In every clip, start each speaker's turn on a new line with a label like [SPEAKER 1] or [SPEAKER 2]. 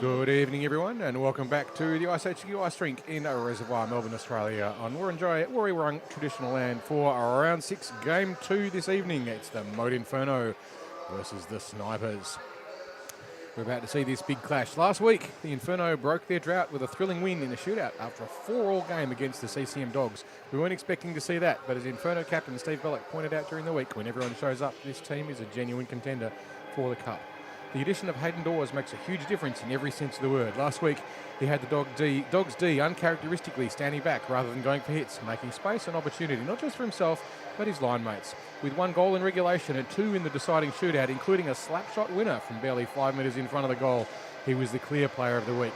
[SPEAKER 1] Good evening, everyone, and welcome back to the IceHQ Ice Rink in Reservoir, Melbourne, Australia, on Wurrung traditional land for round 6, game 2 this evening. It's the Moat Inferno versus the Snipers. We're about to see this big clash. Last week, the Inferno broke their drought with a thrilling win in a shootout after a 4-all game against the CCM Dogs. We weren't expecting to see that, but as Inferno captain Steve Belloc pointed out during the week, when everyone shows up, this team is a genuine contender for the Cup. The addition of Hayden Dawes makes a huge difference in every sense of the word. Last week, he had the Dogs D uncharacteristically standing back rather than going for hits, making space and opportunity, not just for himself, but his line mates. With 1 goal in regulation and 2 in the deciding shootout, including a slap shot winner from barely 5 metres in front of the goal, he was the clear player of the week.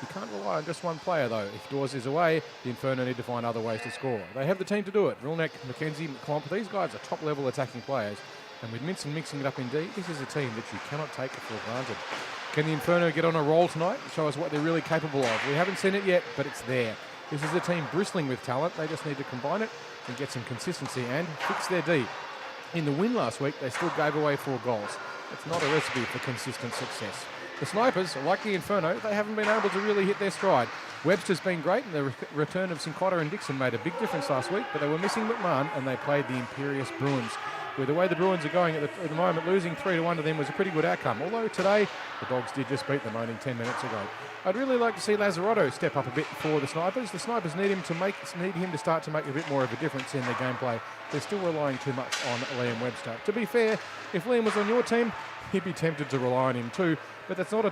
[SPEAKER 1] You can't rely on just one player, though. If Dawes is away, the Inferno need to find other ways to score. They have the team to do it. Rilneck, McKenzie, McClomp, these guys are top-level attacking players. And with Minson mixing it up in D, this is a team that you cannot take for granted. Can the Inferno get on a roll tonight and show us what they're really capable of? We haven't seen it yet, but it's there. This is a team bristling with talent. They just need to combine it and get some consistency and fix their D. In the win last week, they still gave away 4 goals. It's not a recipe for consistent success. The Snipers, like the Inferno, they haven't been able to really hit their stride. Webster's been great, and the return of Cincotta and Dixon made a big difference last week, but they were missing McMahon, and they played the imperious Bruins. With the way the Bruins are going at the moment, losing 3-1 to them was a pretty good outcome. Although today, the Dogs did just beat them only 10 minutes ago. I'd really like to see Lazzarotto step up a bit for the Snipers. The Snipers need him to start to make a bit more of a difference in their gameplay. They're still relying too much on Liam Webster. To be fair, if Liam was on your team, you'd be tempted to rely on him too, but that's not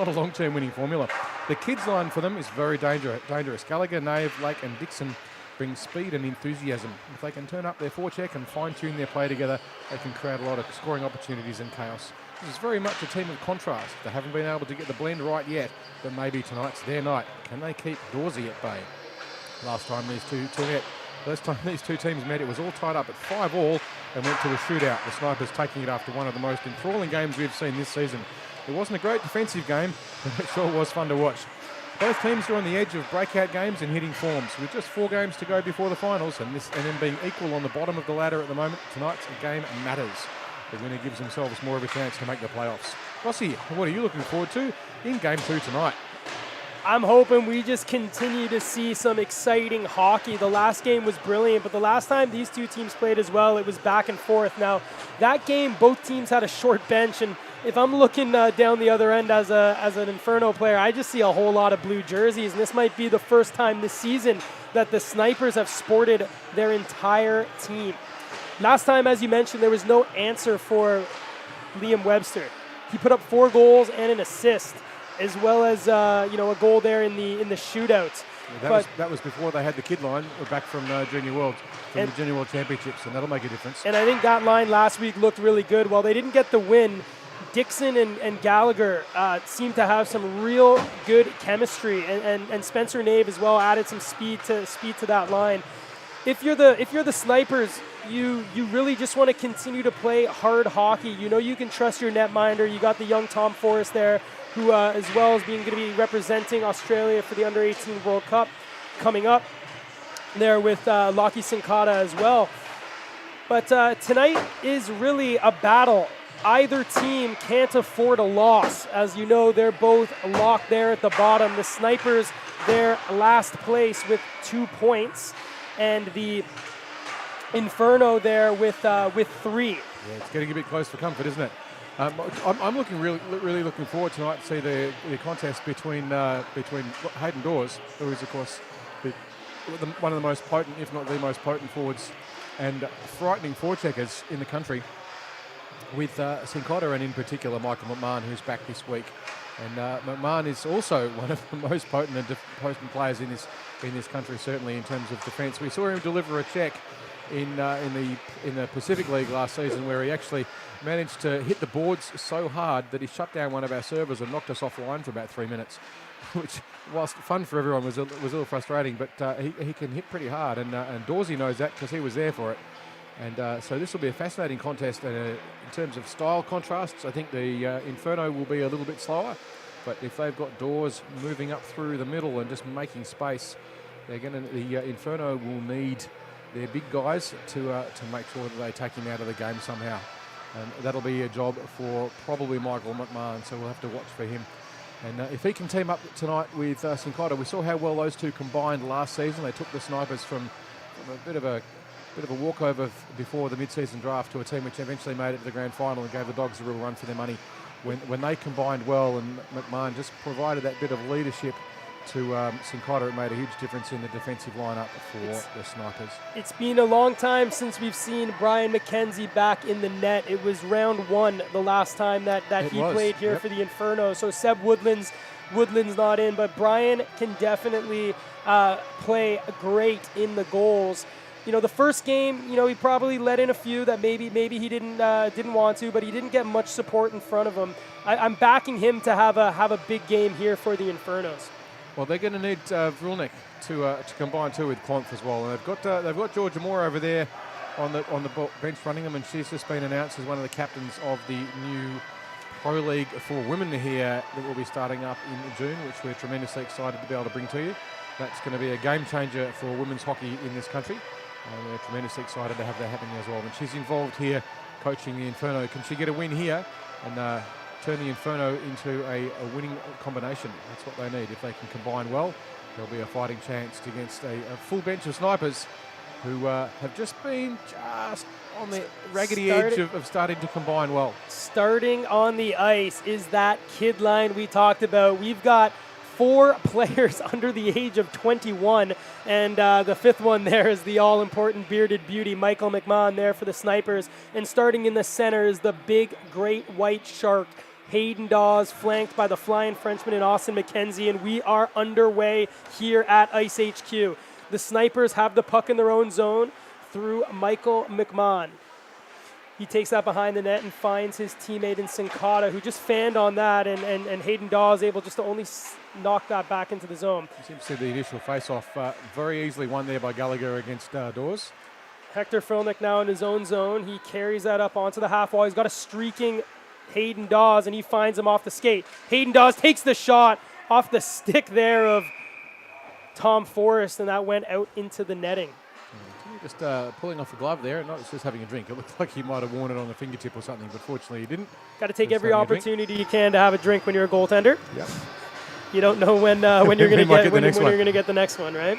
[SPEAKER 1] a long-term winning formula. The kids line for them is very dangerous. Gallagher, Nave, Lake and Dixon bring speed and enthusiasm. If they can turn up their forecheck and fine-tune their play together, they can create a lot of scoring opportunities and chaos. This is very much a team of contrast. They haven't been able to get the blend right yet, but maybe tonight's their night. Can they keep Dawsey at bay? Last time these two teams met, it was all tied up at 5-all and went to a shootout. The Snipers taking it after one of the most enthralling games we've seen this season. It wasn't a great defensive game, but it sure was fun to watch. Both teams are on the edge of breakout games and hitting forms. With just 4 games to go before the finals and them being equal on the bottom of the ladder at the moment, tonight's game matters. The winner gives themselves more of a chance to make the playoffs. Rossi, what are you looking forward to in game 2 tonight?
[SPEAKER 2] I'm hoping we just continue to see some exciting hockey. The last game was brilliant, but the last time these two teams played as well, it was back and forth. Now, that game, both teams had a short bench, and if I'm looking down the other end as an Inferno player, I just see a whole lot of blue jerseys, and this might be the first time this season that the Snipers have sported their entire team. Last time, as you mentioned, there was no answer for Liam Webster. He put up 4 goals and an assist, as well as a goal there in the shootout.
[SPEAKER 1] Yeah, that was before they had the kid line back from Junior World, the Junior World Championships, and that'll make a difference.
[SPEAKER 2] And I think that line last week looked really good. While they didn't get the win, Dixon and Gallagher seemed to have some real good chemistry, and Spencer Nave as well added some speed to that line. If you're the Snipers, you really just want to continue to play hard hockey. You know you can trust your netminder. You got the young Tom Forrest there, who as well as going to be representing Australia for the Under-18 World Cup coming up there with Lockie Cincotta as well. But tonight is really a battle. Either team can't afford a loss. As you know, they're both locked there at the bottom. The Snipers, they're last place with 2 points, and the Inferno there with 3.
[SPEAKER 1] Yeah, it's getting a bit close for comfort, isn't it? I'm really looking forward tonight to see the contest between Hayden Dawes, who is of course one of the most potent, if not the most potent forwards and frightening forecheckers in the country, with Cincotta and in particular Michael McMahon, who's back this week. And McMahon is also one of the most potent players in this country, certainly in terms of defence. We saw him deliver a check in the Pacific League last season, where he actually managed to hit the boards so hard that he shut down one of our servers and knocked us offline for about 3 minutes, which, whilst fun for everyone, was a little frustrating. But he can hit pretty hard, and Dawsey knows that because he was there for it. And so this will be a fascinating contest. In terms of style contrasts, I think the Inferno will be a little bit slower. But if they've got Dawes moving up through the middle and just making space, the Inferno will need their big guys to make sure that they take him out of the game somehow. And that'll be a job for probably Michael McMahon, so we'll have to watch for him And if he can team up tonight with Sinclair, we saw how well those two combined last season. They took the Snipers from a bit of a walkover before the mid-season draft to a team which eventually made it to the grand final and gave the Dogs a real run for their money. When they combined well, and McMahon just provided that bit of leadership to Sinclair, it made a huge difference in the defensive lineup for the Snipers. It's
[SPEAKER 2] been a long time since we've seen Brian McKenzie back in the net. It was round 1 the last time that he played here for the Inferno. So Seb Woodland's not in, but Brian can definitely play great in the goals. You know, the first game, he probably let in a few that maybe he didn't want to, but he didn't get much support in front of him. I'm backing him to have a big game here for the Infernos.
[SPEAKER 1] Well, they're going to need Vrulnik to combine too with Clonth as well, and they've got Georgia Moore over there on the bench running them, and she's just been announced as one of the captains of the new Pro League for women here that will be starting up in June, which we're tremendously excited to be able to bring to you. That's going to be a game changer for women's hockey in this country. We're tremendously excited to have that happening as well. And she's involved here coaching the Inferno. Can she get a win here and turn the Inferno into a winning combination? That's what they need. If they can combine well, there'll be a fighting chance against a full bench of Snipers who have just been just on the raggedy edge of starting to combine well.
[SPEAKER 2] Starting on the ice is that kid line we talked about. We've got 4 players under the age of 21, and the 5th one there is the all-important bearded beauty, Michael McMahon, there for the Snipers. And starting in the center is the big, great white shark, Hayden Dawes, flanked by the flying Frenchman and Austin McKenzie, and we are underway here at IceHQ. The Snipers have the puck in their own zone through Michael McMahon. He takes that behind the net and finds his teammate in Sincata, who just fanned on that, and Hayden Dawes able just to only knock that back into the zone.
[SPEAKER 1] You seem to see the initial face-off very easily won there by Gallagher against Dawes.
[SPEAKER 2] Hector Frolnick now in his own zone. He carries that up onto the half wall. He's got a streaking Hayden Dawes, and he finds him off the skate. Hayden Dawes takes the shot off the stick there of Tom Forrest, and that went out into the netting.
[SPEAKER 1] Just pulling off the glove there, not just having a drink. It looked like he might have worn it on the fingertip or something, but fortunately he didn't.
[SPEAKER 2] Got to take every opportunity you can to have a drink when you're a goaltender.
[SPEAKER 1] Yep.
[SPEAKER 2] You don't know when you're going to get the next one, right?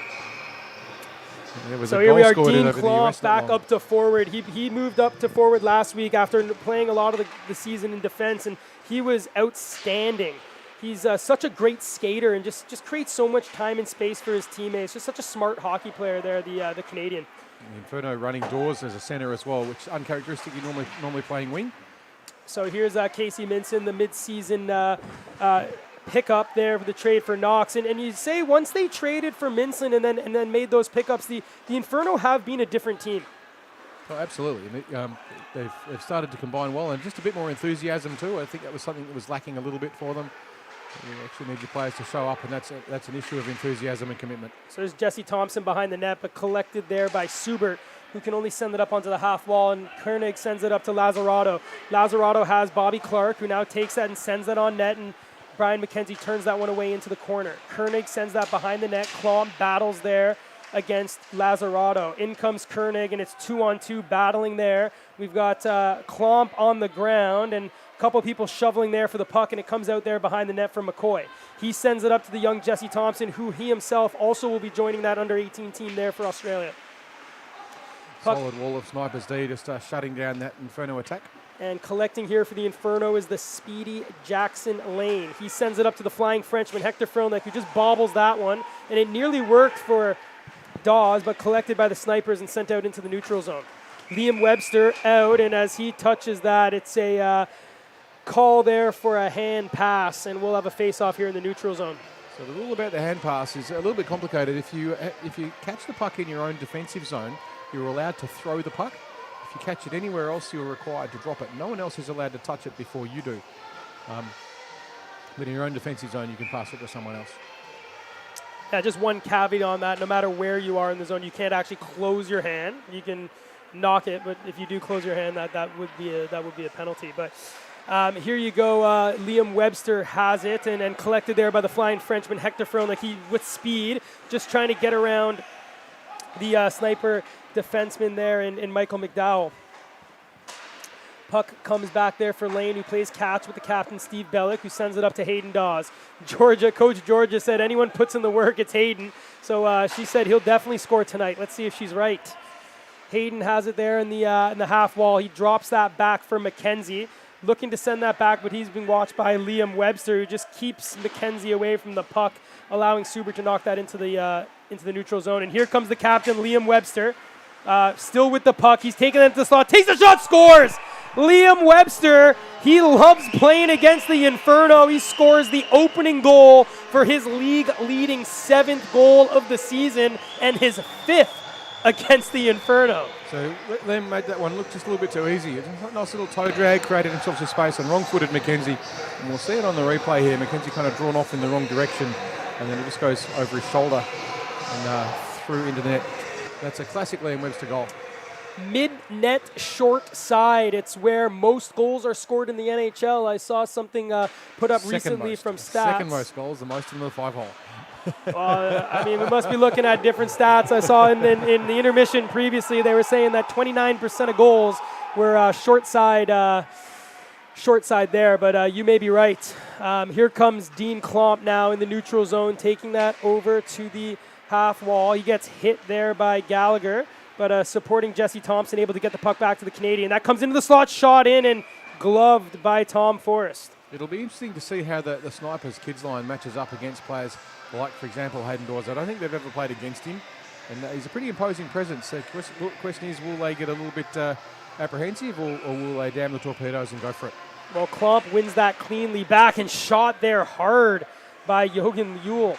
[SPEAKER 2] So here we are, Dean Klomp back up to forward. He moved up to forward last week after playing a lot of the season in defense, and he was outstanding. He's such a great skater and just creates so much time and space for his teammates. Just such a smart hockey player there, the Canadian.
[SPEAKER 1] Inferno running Dawes as a center as well, which uncharacteristic. He normally playing wing.
[SPEAKER 2] So here's Casey Minson, the mid-season pickup there for the trade for Knox. And you say once they traded for Minson and then made those pickups, the Inferno have been a different team.
[SPEAKER 1] Oh, absolutely. And they've started to combine well, and just a bit more enthusiasm too. I think that was something that was lacking a little bit for them. You actually need your players to show up, and that's an issue of enthusiasm and commitment. So
[SPEAKER 2] there's Jesse Thompson behind the net, but collected there by Subert, who can only send it up onto the half wall, and Koenig sends it up to Lazzarato. Lazzarato has Bobby Clark, who now takes that and sends that on net, and Brian McKenzie turns that one away into the corner. Koenig sends that behind the net. Klomp battles there against Lazzarato. In comes Koenig, and it's 2-on-2 battling there. We've got Klomp on the ground, and couple people shoveling there for the puck, and it comes out there behind the net for McCoy. He sends it up to the young Jesse Thompson, who he himself also will be joining that under-18 team there for Australia.
[SPEAKER 1] Solid wall of Snipers D, just shutting down that Inferno attack.
[SPEAKER 2] And collecting here for the Inferno is the speedy Jackson Lane. He sends it up to the flying Frenchman, Hector Frolnick, who just bobbles that one, and it nearly worked for Dawes, but collected by the Snipers and sent out into the neutral zone. Liam Webster out, and as he touches that, it's a call there for a hand pass, and we'll have a face-off here in the neutral zone.
[SPEAKER 1] So the rule about the hand pass is a little bit complicated. If you catch the puck in your own defensive zone, you're allowed to throw the puck. If you catch it anywhere else, you're required to drop it. No one else is allowed to touch it before you do. But in your own defensive zone, you can pass it to someone else.
[SPEAKER 2] Yeah, just one caveat on that. No matter where you are in the zone, you can't actually close your hand. You can knock it, but if you do close your hand, that would be a penalty. But here you go. Liam Webster has it, and collected there by the flying Frenchman Hector Frolnick. He with speed, just trying to get around the sniper defenseman there in Michael McDowell. Puck comes back there for Lane, who plays catch with the captain, Steve Bellick, who sends it up to Hayden Dawes. Coach Georgia said anyone puts in the work, it's Hayden. So she said he'll definitely score tonight. Let's see if she's right. Hayden has it there in the half wall. He drops that back for McKenzie, looking to send that back, but he's being watched by Liam Webster, who just keeps McKenzie away from the puck, allowing Suber to knock that into the neutral zone. And here comes the captain, Liam Webster, still with the puck. He's taking it into the slot, takes a shot, scores! Liam Webster, he loves playing against the Inferno. He scores the opening goal for his league-leading 7th goal of the season and his 5th against the Inferno.
[SPEAKER 1] So Liam made that one look just a little bit too easy. A nice little toe drag, created himself some space on wrong-footed McKenzie. And we'll see it on the replay here. McKenzie kind of drawn off in the wrong direction, and then it just goes over his shoulder and through into the net. That's a classic Liam Webster goal.
[SPEAKER 2] Mid-net short side. It's where most goals are scored in the NHL. I saw something put up recently from stats.
[SPEAKER 1] Second most goals, the most in the 5-hole.
[SPEAKER 2] I mean, we must be looking at different stats. I saw in the intermission previously, they were saying that 29% of goals were short side there, but you may be right. Here comes Dean Klomp now in the neutral zone, taking that over to the half wall. He gets hit there by Gallagher, but supporting Jesse Thompson, able to get the puck back to the Canadian. That comes into the slot, shot in, and gloved by Tom Forrest.
[SPEAKER 1] It'll be interesting to see how the Snipers kids line matches up against players like, for example, Hayden Dawes. I don't think they've ever played against him, and he's a pretty imposing presence. The question is, will they get a little bit apprehensive, or will they damn the torpedoes and go for it?
[SPEAKER 2] Well, Klomp wins that cleanly back and shot there hard by Johan Yule,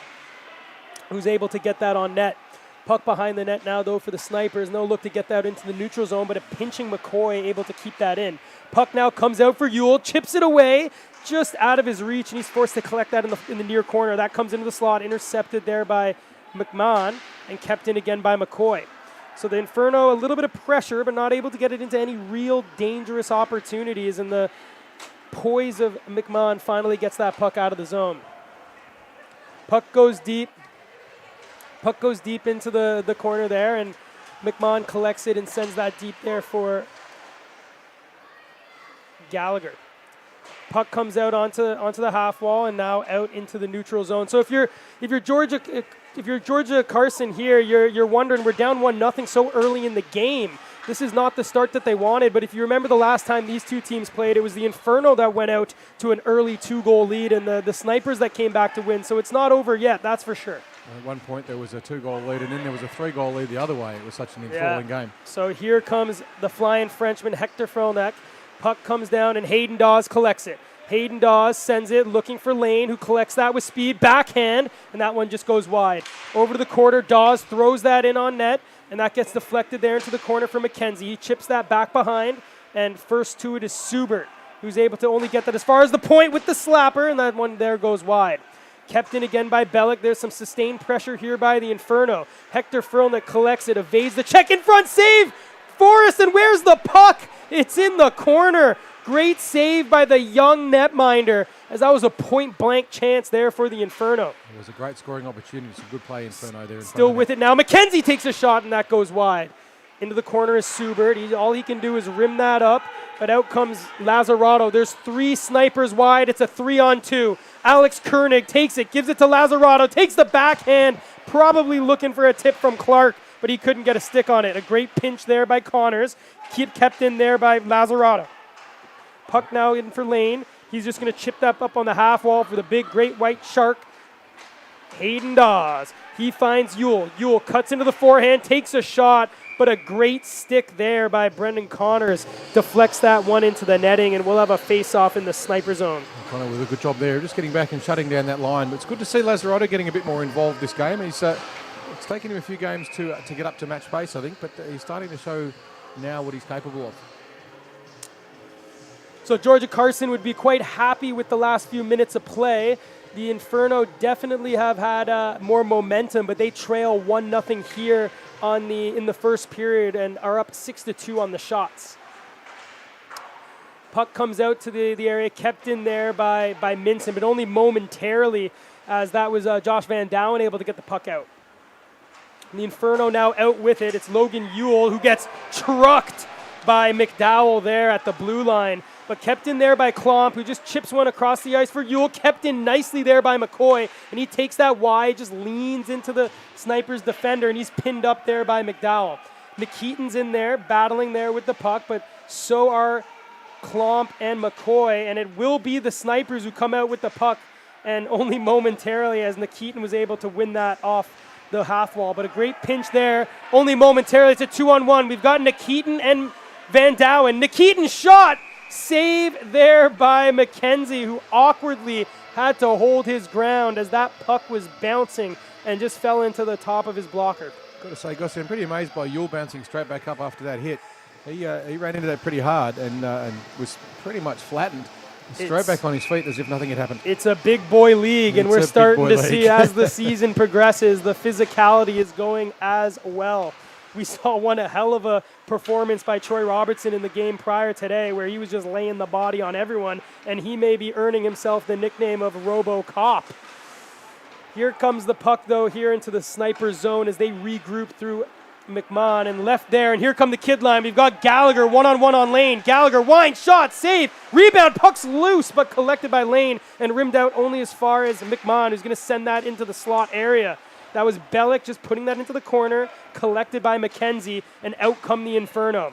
[SPEAKER 2] who's able to get that on net. Puck behind the net now, though, for the Snipers. No look to get that into the neutral zone, but a pinching McCoy able to keep that in. Puck now comes out for Yule, chips it away, just out of his reach, and he's forced to collect that in the near corner. That comes into the slot, intercepted there by McMahon, and kept in again by McCoy. So the Inferno, a little bit of pressure, but not able to get it into any real dangerous opportunities, and the poise of McMahon finally gets that puck out of the zone. Puck goes deep. Puck goes deep into the corner there, and McMahon collects it and sends that deep there for Gallagher. Puck comes out onto the half wall and now out into the neutral zone. So if you're Georgia Carson here, you're wondering, we're down 1-0 so early in the game. This is not the start that they wanted, but if you remember the last time these two teams played, it was the Inferno that went out to an early 2-goal lead and the Snipers that came back to win. So it's not over yet, that's for sure.
[SPEAKER 1] At one point there was a 2-goal lead, and then there was a 3-goal lead the other way. It was such an enthralling game.
[SPEAKER 2] So here comes the flying Frenchman, Hector Frelneck. Puck comes down, and Hayden Dawes collects it. Hayden Dawes sends it, looking for Lane, who collects that with speed, backhand, and that one just goes wide. Over to the quarter, Dawes throws that in on net, and that gets deflected there into the corner for McKenzie. He chips that back behind, and first to it is Subert, who's able to only get that as far as the point with the slapper, and that one there goes wide. Kept in again by Bellick. There's some sustained pressure here by the Inferno. Hector Frelneck collects it, evades the check in front, save! Forrest, and where's the puck? It's in the corner. Great save by the young netminder, as that was a point-blank chance there for the Inferno.
[SPEAKER 1] It was a great scoring opportunity. It's a good play, Inferno there.
[SPEAKER 2] Still with it now. McKenzie takes a shot, and that goes wide. Into the corner is Subert. All he can do is rim that up, but out comes Lazzarato. There's 3 Snipers wide. It's a 3-on-2. Alex Koenig takes it, gives it to Lazzarato, takes the backhand, probably looking for a tip from Clark, but he couldn't get a stick on it. A great pinch there by Connors, kept in there by Lazzarato. Puck now in for Lane. He's just going to chip that up on the half wall for the big, great white shark. Hayden Dawes. He finds Yule. Yule cuts into the forehand, takes a shot, but a great stick there by Brendan Connors deflects that one into the netting, and we'll have a face-off in the Sniper zone.
[SPEAKER 1] Connor with a good job there, just getting back and shutting down that line. But it's good to see Lazzarato getting a bit more involved this game. It's taken him a few games to get up to match pace, I think, but he's starting to show now what he's capable of.
[SPEAKER 2] So Georgia Carson would be quite happy with the last few minutes of play. The Inferno definitely have had more momentum, but they trail 1-0 here in the first period and are up 6-2 on the shots. Puck comes out to the area, kept in there by Minson, but only momentarily, as that was Josh Van Douwen able to get the puck out. And the Inferno now out with it. It's Logan Yule who gets trucked by McDowell there at the blue line, but kept in there by Klomp, who just chips one across the ice for Yule, kept in nicely there by McCoy, and he takes that wide, just leans into the Snipers defender, and he's pinned up there by McDowell. McKeaton's in there, battling there with the puck, but so are Klomp and McCoy, and it will be the Snipers who come out with the puck, and only momentarily as Nikitin was able to win that off the half wall. But a great pinch there, only momentarily. It's a 2-on-1. We've got Nikitin and Van Douwen. Nikitin shot, save there by McKenzie, who awkwardly had to hold his ground as that puck was bouncing and just fell into the top of his blocker.
[SPEAKER 1] Got to say, Gossi, I'm pretty amazed by Yule bouncing straight back up after that hit. He ran into that pretty hard and was pretty much flattened. Straight back on his feet as if nothing had happened.
[SPEAKER 2] It's a big boy league, and we're starting to see as the season progresses, the physicality is going as well. We saw a hell of a performance by Troy Robertson in the game prior today where he was just laying the body on everyone, and he may be earning himself the nickname of RoboCop. Here comes the puck, though, here into the Sniper zone as they regroup through McMahon and left there, and here come the kid line. We've got Gallagher one-on-one on Lane. Gallagher, winds, shot, save, rebound, puck's loose, but collected by Lane and rimmed out only as far as McMahon, who's going to send that into the slot area. That was Bellick just putting that into the corner, collected by McKenzie, and out come the Inferno.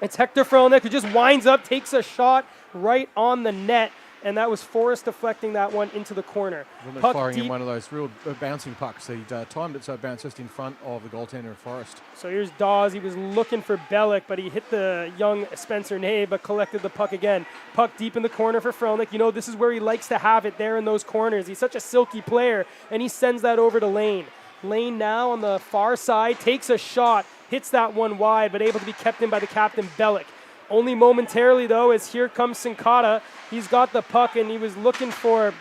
[SPEAKER 2] It's Hector Frelnick who just winds up, takes a shot right on the net, and that was Forrest deflecting that one into the corner.
[SPEAKER 1] Puck firing deep in one of those real bouncing pucks. He timed it so it bounced just in front of the goaltender of Forrest.
[SPEAKER 2] So here's Dawes. He was looking for Bellick, but he hit the young Spencer Nave, but collected the puck again. Puck deep in the corner for Frelnick. You know, this is where he likes to have it, there in those corners. He's such a silky player, and he sends that over to Lane. Lane now on the far side, takes a shot, hits that one wide, but able to be kept in by the captain, Bellick. Only momentarily, though, as here comes Sincata. He's got the puck, and he was looking for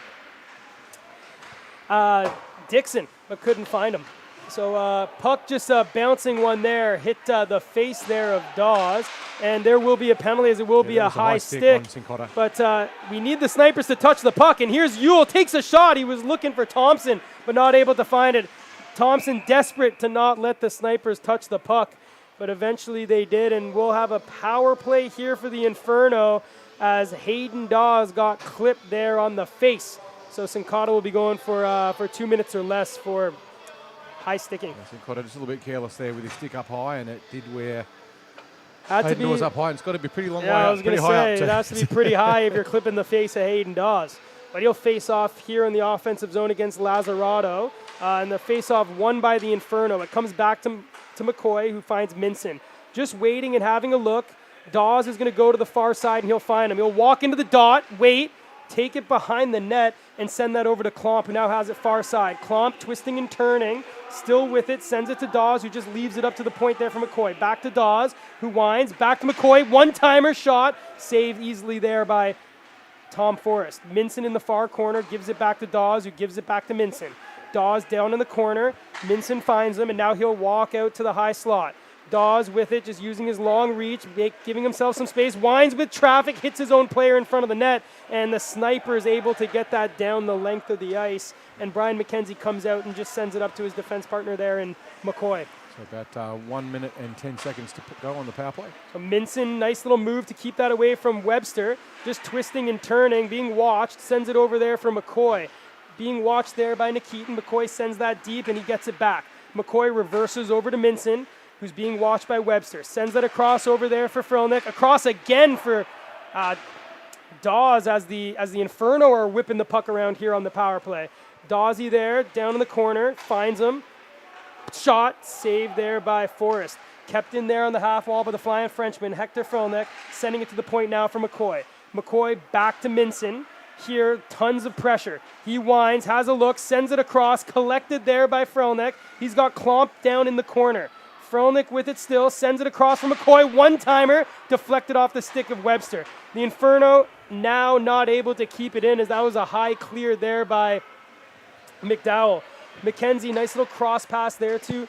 [SPEAKER 2] Dixon, but couldn't find him. So puck just bouncing one there, hit the face there of Dawes, and there will be a penalty as it will be a high stick. But we need the Snipers to touch the puck, and here's Yule, takes a shot. He was looking for Thompson, but not able to find it. Thompson desperate to not let the Snipers touch the puck. But eventually they did, and we'll have a power play here for the Inferno as Hayden Dawes got clipped there on the face. So Sincata will be going for 2 minutes or less for high sticking.
[SPEAKER 1] Yeah, Sincata just a little bit careless there with his stick up high, and it did wear.
[SPEAKER 2] Hayden
[SPEAKER 1] Dawes up high, and it's got to be pretty long way
[SPEAKER 2] up.
[SPEAKER 1] up.
[SPEAKER 2] I was going to say, it has to be pretty high if you're clipping the face of Hayden Dawes. But he'll face off here in the offensive zone against Lazzarato. And the face-off won by the Inferno. It comes back to McCoy, who finds Minson. Just waiting and having a look. Dawes is going to go to the far side, and he'll find him. He'll walk into the dot, wait, take it behind the net, and send that over to Klomp, who now has it far side. Klomp twisting and turning, still with it, sends it to Dawes, who just leaves it up to the point there for McCoy. Back to Dawes, who winds, back to McCoy, one-timer shot, saved easily there by Tom Forrest. Minson in the far corner, gives it back to Dawes, who gives it back to Minson. Dawes down in the corner. Minson finds him, and now he'll walk out to the high slot. Dawes with it, just using his long reach, giving himself some space. Winds with traffic, hits his own player in front of the net, and the Sniper is able to get that down the length of the ice. And Brian McKenzie comes out and just sends it up to his defense partner there in McCoy.
[SPEAKER 1] So about 1 minute and 10 seconds to go on the power play.
[SPEAKER 2] So Minson, nice little move to keep that away from Webster. Just twisting and turning, being watched, sends it over there for McCoy. Being watched there by Nikitin. McCoy sends that deep, and he gets it back. McCoy reverses over to Minson, who's being watched by Webster. Sends it across over there for Frelnick. Across again for Dawes as the Inferno are whipping the puck around here on the power play. Dawsey there, down in the corner, finds him. Shot, saved there by Forrest. Kept in there on the half wall by the flying Frenchman, Hector Frelnick, sending it to the point now for McCoy. McCoy back to Minson. Here, tons of pressure. He winds, has a look, sends it across, collected there by Frelnick. He's got Klomp down in the corner. Frelnick with it still, sends it across from McCoy. One-timer, deflected off the stick of Webster. The Inferno now not able to keep it in as that was a high clear there by McDowell. McKenzie, nice little cross pass there to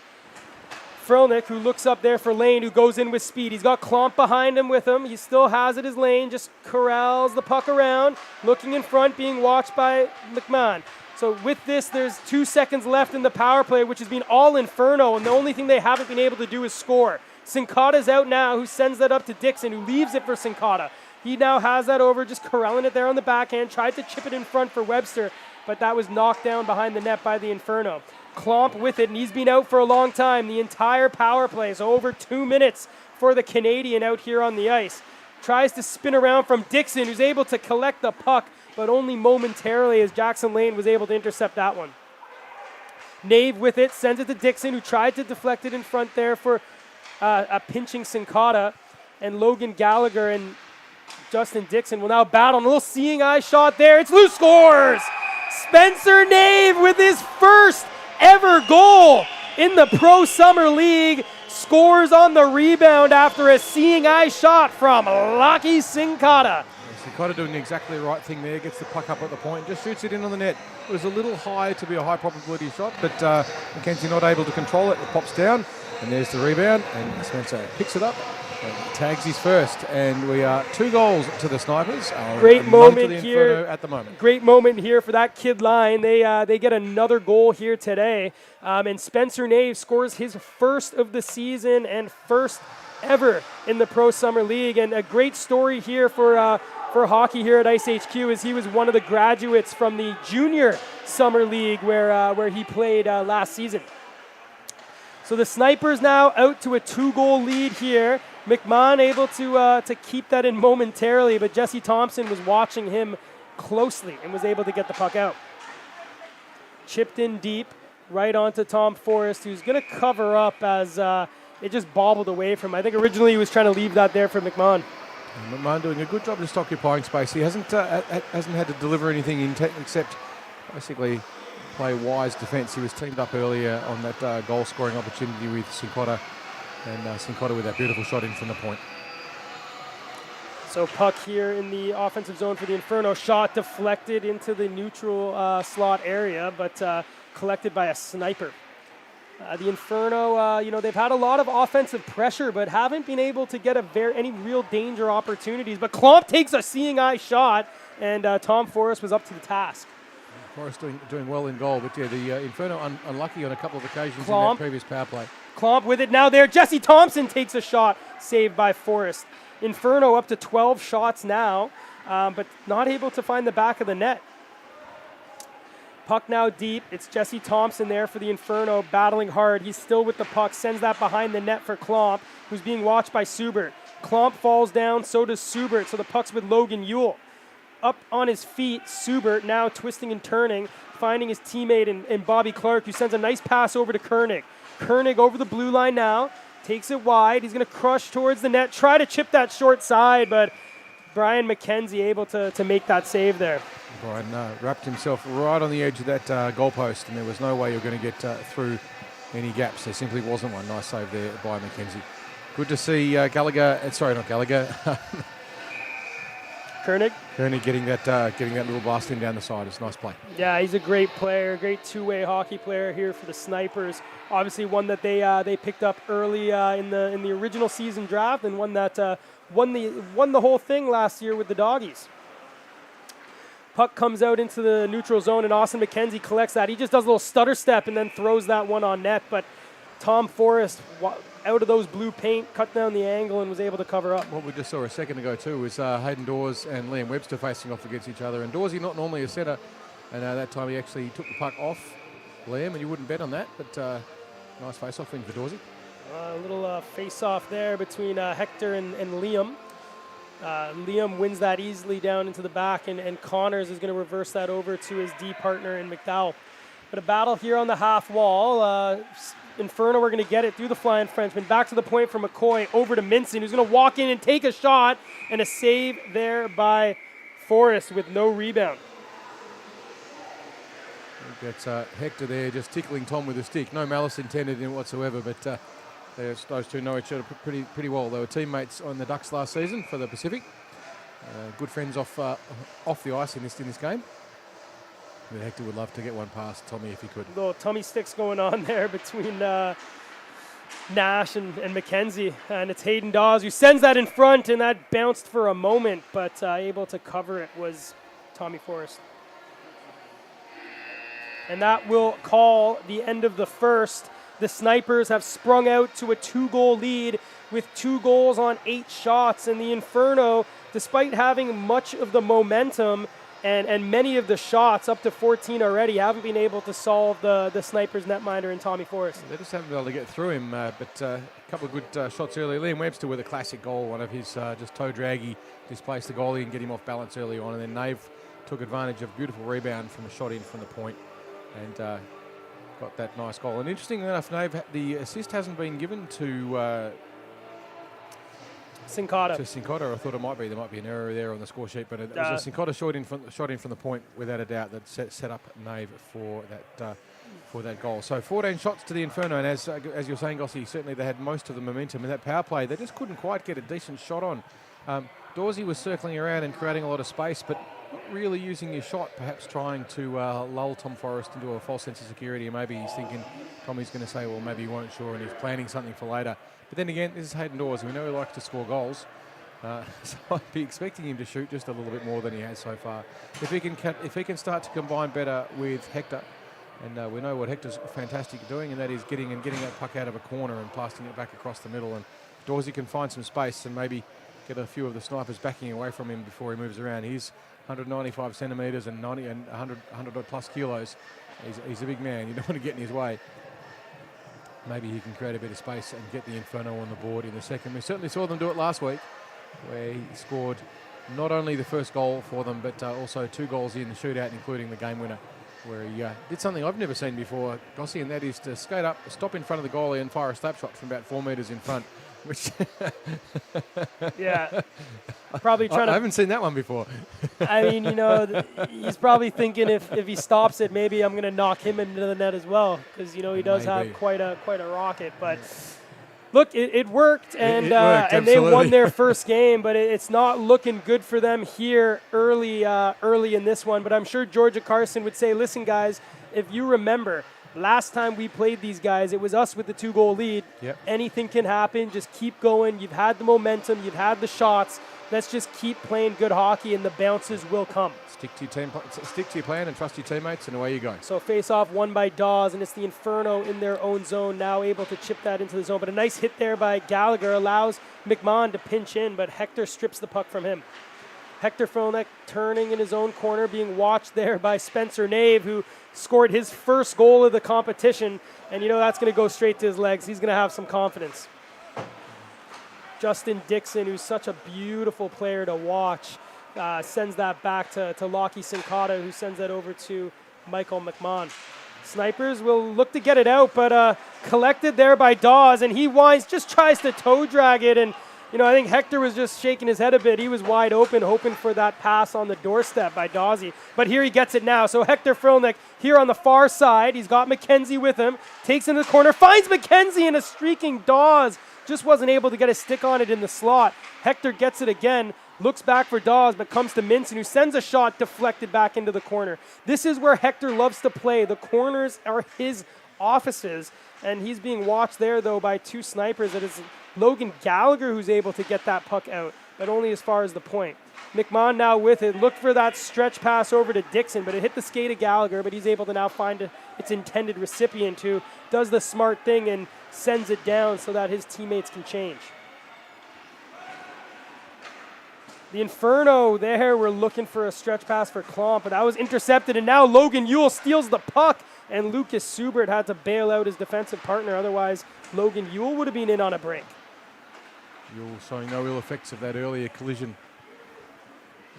[SPEAKER 2] Frelnick, who looks up there for Lane, who goes in with speed. He's got Klomp behind him with him. He still has it as Lane, just corrals the puck around, looking in front, being watched by McMahon. So with this, there's 2 seconds left in the power play, which has been all Inferno, and the only thing they haven't been able to do is score. Sincata's out now, who sends that up to Dixon, who leaves it for Sincata. He now has that over, just corralling it there on the backhand, tried to chip it in front for Webster, but that was knocked down behind the net by the Inferno. Klomp with it, and he's been out for a long time. The entire power play, so over 2 minutes for the Canadian out here on the ice. Tries to spin around from Dixon, who's able to collect the puck, but only momentarily as Jackson Lane was able to intercept that one. Nave with it, sends it to Dixon, who tried to deflect it in front there for a pinching Sincata. And Logan Gallagher and Justin Dixon will now battle. A little seeing eye shot there. It's loose, scores! Spencer Nave with his first ever goal in the Pro Summer League. Scores on the rebound after a seeing eye shot from Laki Sincata.
[SPEAKER 1] Sincata doing exactly the right thing there. Gets the puck up at the point, just shoots it in on the net. It was a little high to be a high probability shot, but McKenzie not able to control it. It pops down, and there's the rebound, and Spencer picks it up and tags his first. And we are 2 goals to the Snipers.
[SPEAKER 2] Great moment here
[SPEAKER 1] at the moment.
[SPEAKER 2] Great moment here for that kid line. They get another goal here today, and Spencer Nave scores his first of the season and first ever in the Pro Summer League. And a great story here for hockey here at IceHQ, as he was one of the graduates from the Junior Summer League where he played last season. So the Snipers now out to a 2-goal lead here. McMahon able to keep that in momentarily, but Jesse Thompson was watching him closely and was able to get the puck out. Chipped in deep, right onto Tom Forrest, who's going to cover up as it just bobbled away from him. I think originally he was trying to leave that there for McMahon.
[SPEAKER 1] McMahon doing a good job just occupying space. He hasn't had to deliver anything in except basically play wise defence. He was teamed up earlier on that goal-scoring opportunity with Sincata, and Sincata with that beautiful shot in from the point.
[SPEAKER 2] So puck here in the offensive zone for the Inferno. Shot deflected into the neutral slot area, but collected by a sniper. The Inferno, they've had a lot of offensive pressure, but haven't been able to get any real danger opportunities. But Klomp takes a seeing eye shot, and Tom Forrest was up to the task.
[SPEAKER 1] Forrest doing well in goal, but yeah, the Inferno unlucky on a couple of occasions in
[SPEAKER 2] Klomp.
[SPEAKER 1] that previous power play.
[SPEAKER 2] Klomp with it now there. Jesse Thompson takes a shot, saved by Forrest. Inferno up to 12 shots now, but not able to find the back of the net. Puck now deep. It's Jesse Thompson there for the Inferno, battling hard. He's still with the puck, sends that behind the net for Klomp, who's being watched by Subert. Klomp falls down, so does Subert, so the puck's with Logan Yule. Up on his feet, Subert now twisting and turning, finding his teammate in Bobby Clark, who sends a nice pass over to Koenig. Koenig over the blue line now, takes it wide. He's going to crush towards the net, try to chip that short side, but Brian McKenzie able to make that save there.
[SPEAKER 1] Brian wrapped himself right on the edge of that goalpost, and there was no way you're going to get through any gaps. There simply wasn't one. Nice save there by McKenzie. Good to see Gallagher. Sorry, not Gallagher.
[SPEAKER 2] Koenig
[SPEAKER 1] getting that little blast in down the side. It's a nice play.
[SPEAKER 2] Yeah, he's a great player, great two-way hockey player here for the Snipers. Obviously, one that they picked up early in the original season draft, and one that won the whole thing last year with the Doggies. Puck comes out into the neutral zone, and Austin McKenzie collects that. He just does a little stutter step and then throws that one on net. But Tom Forrest, out of those blue paint, cut down the angle and was able to cover up.
[SPEAKER 1] What we just saw a second ago too was Hayden Dawes and Liam Webster facing off against each other. And Dawesy not normally a centre, and that time he actually took the puck off Liam, and you wouldn't bet on that. But nice face-off win for Dawesy.
[SPEAKER 2] A little face-off there between Hector and Liam. Liam wins that easily down into the back, and Connors is going to reverse that over to his D partner in McDowell. But a battle here on the half wall. Inferno are going to get it through the flying Frenchman. Back to the point for McCoy, over to Minson, who's going to walk in and take a shot, and a save there by Forrest with no rebound.
[SPEAKER 1] That's Hector there just tickling Tom with a stick. No malice intended in whatsoever, but those two know each other pretty well. They were teammates on the Ducks last season for the Pacific. Good friends off the ice in this game. But Hector would love to get one past Tommy if he could.
[SPEAKER 2] Little tummy sticks going on there between Nash and McKenzie. And it's Hayden Dawes who sends that in front, and that bounced for a moment, but able to cover it was Tommy Forrest. And that will call the end of the first. The Snipers have sprung out to a 2-goal lead with 2 goals on 8 shots. And the Inferno, despite having much of the momentum and many of the shots, up to 14 already, haven't been able to solve the Snipers netminder and Tommy Forrest.
[SPEAKER 1] They just haven't been able to get through him, but a couple of good shots early. Liam Webster with a classic goal, one of his just toe draggy, displaced the goalie and get him off balance early on, and then Nave took advantage of beautiful rebound from a shot in from the point and got that nice goal. And interestingly enough, Nave, the assist hasn't been given to
[SPEAKER 2] Sincata.
[SPEAKER 1] To Sincata. I thought there might be an error there on the score sheet, but it was a Sincata shot in from the point without a doubt that set up Nave for that goal. So 14 shots to the Inferno, and as you're saying, Gossie, certainly they had most of the momentum in that power play. They just couldn't quite get a decent shot on. Dorsey was circling around and creating a lot of space, but not really using his shot, perhaps trying to lull Tom Forrest into a false sense of security, and maybe he's thinking Tommy's going to say, well, maybe he won't sure, and he's planning something for later. But then again, this is Hayden Dawes. We know he likes to score goals, so I'd be expecting him to shoot just a little bit more than he has so far. If he can start to combine better with Hector, and we know what Hector's fantastic at doing, and that is getting that puck out of a corner and passing it back across the middle. And Dawsey can find some space and maybe get a few of the snipers backing away from him before he moves around. He's 195 centimetres and 100 odd plus kilos. He's a big man. You don't want to get in his way. Maybe he can create a bit of space and get the Inferno on the board in the second. We certainly saw them do it last week, where he scored not only the first goal for them, but also 2 goals in the shootout, including the game winner, where he did something I've never seen before, Gossie, and that is to skate up, stop in front of the goalie and fire a slap shot from about 4 metres in front. Which
[SPEAKER 2] yeah, probably trying
[SPEAKER 1] I haven't seen that one before.
[SPEAKER 2] I mean, he's probably thinking if he stops it, maybe I'm going to knock him into the net as well, because he does have quite a rocket. But look, it worked, and
[SPEAKER 1] it worked,
[SPEAKER 2] and they won their first game, but it's not looking good for them here early in this one. But I'm sure Georgia Carson would say, listen, guys, if you remember, last time we played these guys, it was us with the 2-goal lead.
[SPEAKER 1] Yep.
[SPEAKER 2] Anything can happen. Just keep going. You've had the momentum. You've had the shots. Let's just keep playing good hockey, and the bounces will come.
[SPEAKER 1] Stick to your plan and trust your teammates, and away you go.
[SPEAKER 2] So face-off won by Dawes, and it's the Inferno in their own zone, now able to chip that into the zone. But a nice hit there by Gallagher allows McMahon to pinch in, but Hector strips the puck from him. Hector Fronek turning in his own corner, being watched there by Spencer Nave, who scored his first goal of the competition. And that's going to go straight to his legs. He's going to have some confidence. Justin Dixon, who's such a beautiful player to watch, sends that back to Lockie Sincata, who sends that over to Michael McMahon. Snipers will look to get it out, but collected there by Dawes, and he winds, just tries to toe drag it, and I think Hector was just shaking his head a bit. He was wide open, hoping for that pass on the doorstep by Dawsey. But here he gets it now. So Hector Frilnick here on the far side. He's got McKenzie with him. Takes him to the corner. Finds McKenzie in a streaking Dawes. Just wasn't able to get a stick on it in the slot. Hector gets it again. Looks back for Dawes, but comes to Minson, who sends a shot deflected back into the corner. This is where Hector loves to play. The corners are his offices. And he's being watched there, though, by 2 snipers. It is Logan Gallagher who's able to get that puck out, but only as far as the point. McMahon now with it. Look for that stretch pass over to Dixon, but it hit the skate of Gallagher, but he's able to now find its intended recipient, who does the smart thing and sends it down so that his teammates can change. The Inferno there, we're looking for a stretch pass for Klomp, but that was intercepted, and now Logan Yule steals the puck, and Lucas Subert had to bail out his defensive partner. Otherwise, Logan Yule would have been in on a break.
[SPEAKER 1] Yule showing no ill effects of that earlier collision.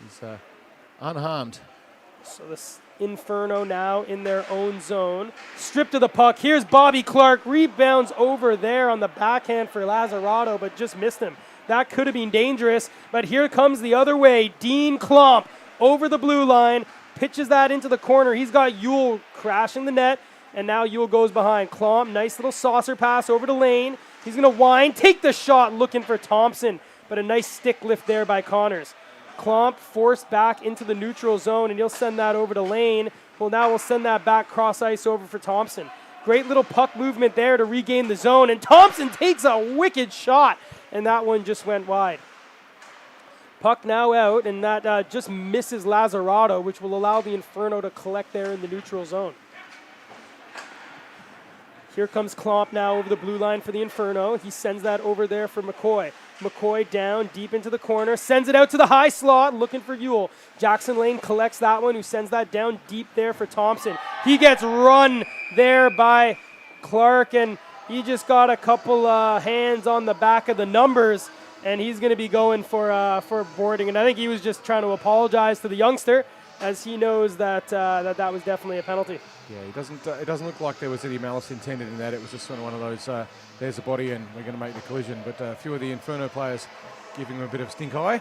[SPEAKER 1] He's unharmed.
[SPEAKER 2] So this Inferno now in their own zone. Stripped of the puck. Here's Bobby Clark. Rebounds over there on the backhand for Lazzarato, but just missed him. That could have been dangerous, but here comes the other way. Dean Klomp over the blue line. Pitches that into the corner. He's got Yule crashing the net, and now Yule goes behind. Klomp, nice little saucer pass over to Lane. He's going to wind, take the shot, looking for Thompson, but a nice stick lift there by Connors. Klomp forced back into the neutral zone, and he'll send that over to Lane. Well, now we'll send that back cross ice over for Thompson. Great little puck movement there to regain the zone, and Thompson takes a wicked shot, and that one just went wide. Puck now out, and that just misses Lazzarato, which will allow the Inferno to collect there in the neutral zone. Here comes Klomp now over the blue line for the Inferno. He sends that over there for McCoy. McCoy down deep into the corner, sends it out to the high slot, looking for Ewell. Jackson Lane collects that one, who sends that down deep there for Thompson. He gets run there by Clark, and he just got a couple hands on the back of the numbers, and he's going to be going for boarding. And I think he was just trying to apologize to the youngster, as he knows that that was definitely a penalty.
[SPEAKER 1] Yeah, he doesn't. It doesn't look like there was any malice intended in that. It was just sort of one of those. There's a body, and we're going to make the collision. But a few of the Inferno players giving him a bit of stink eye.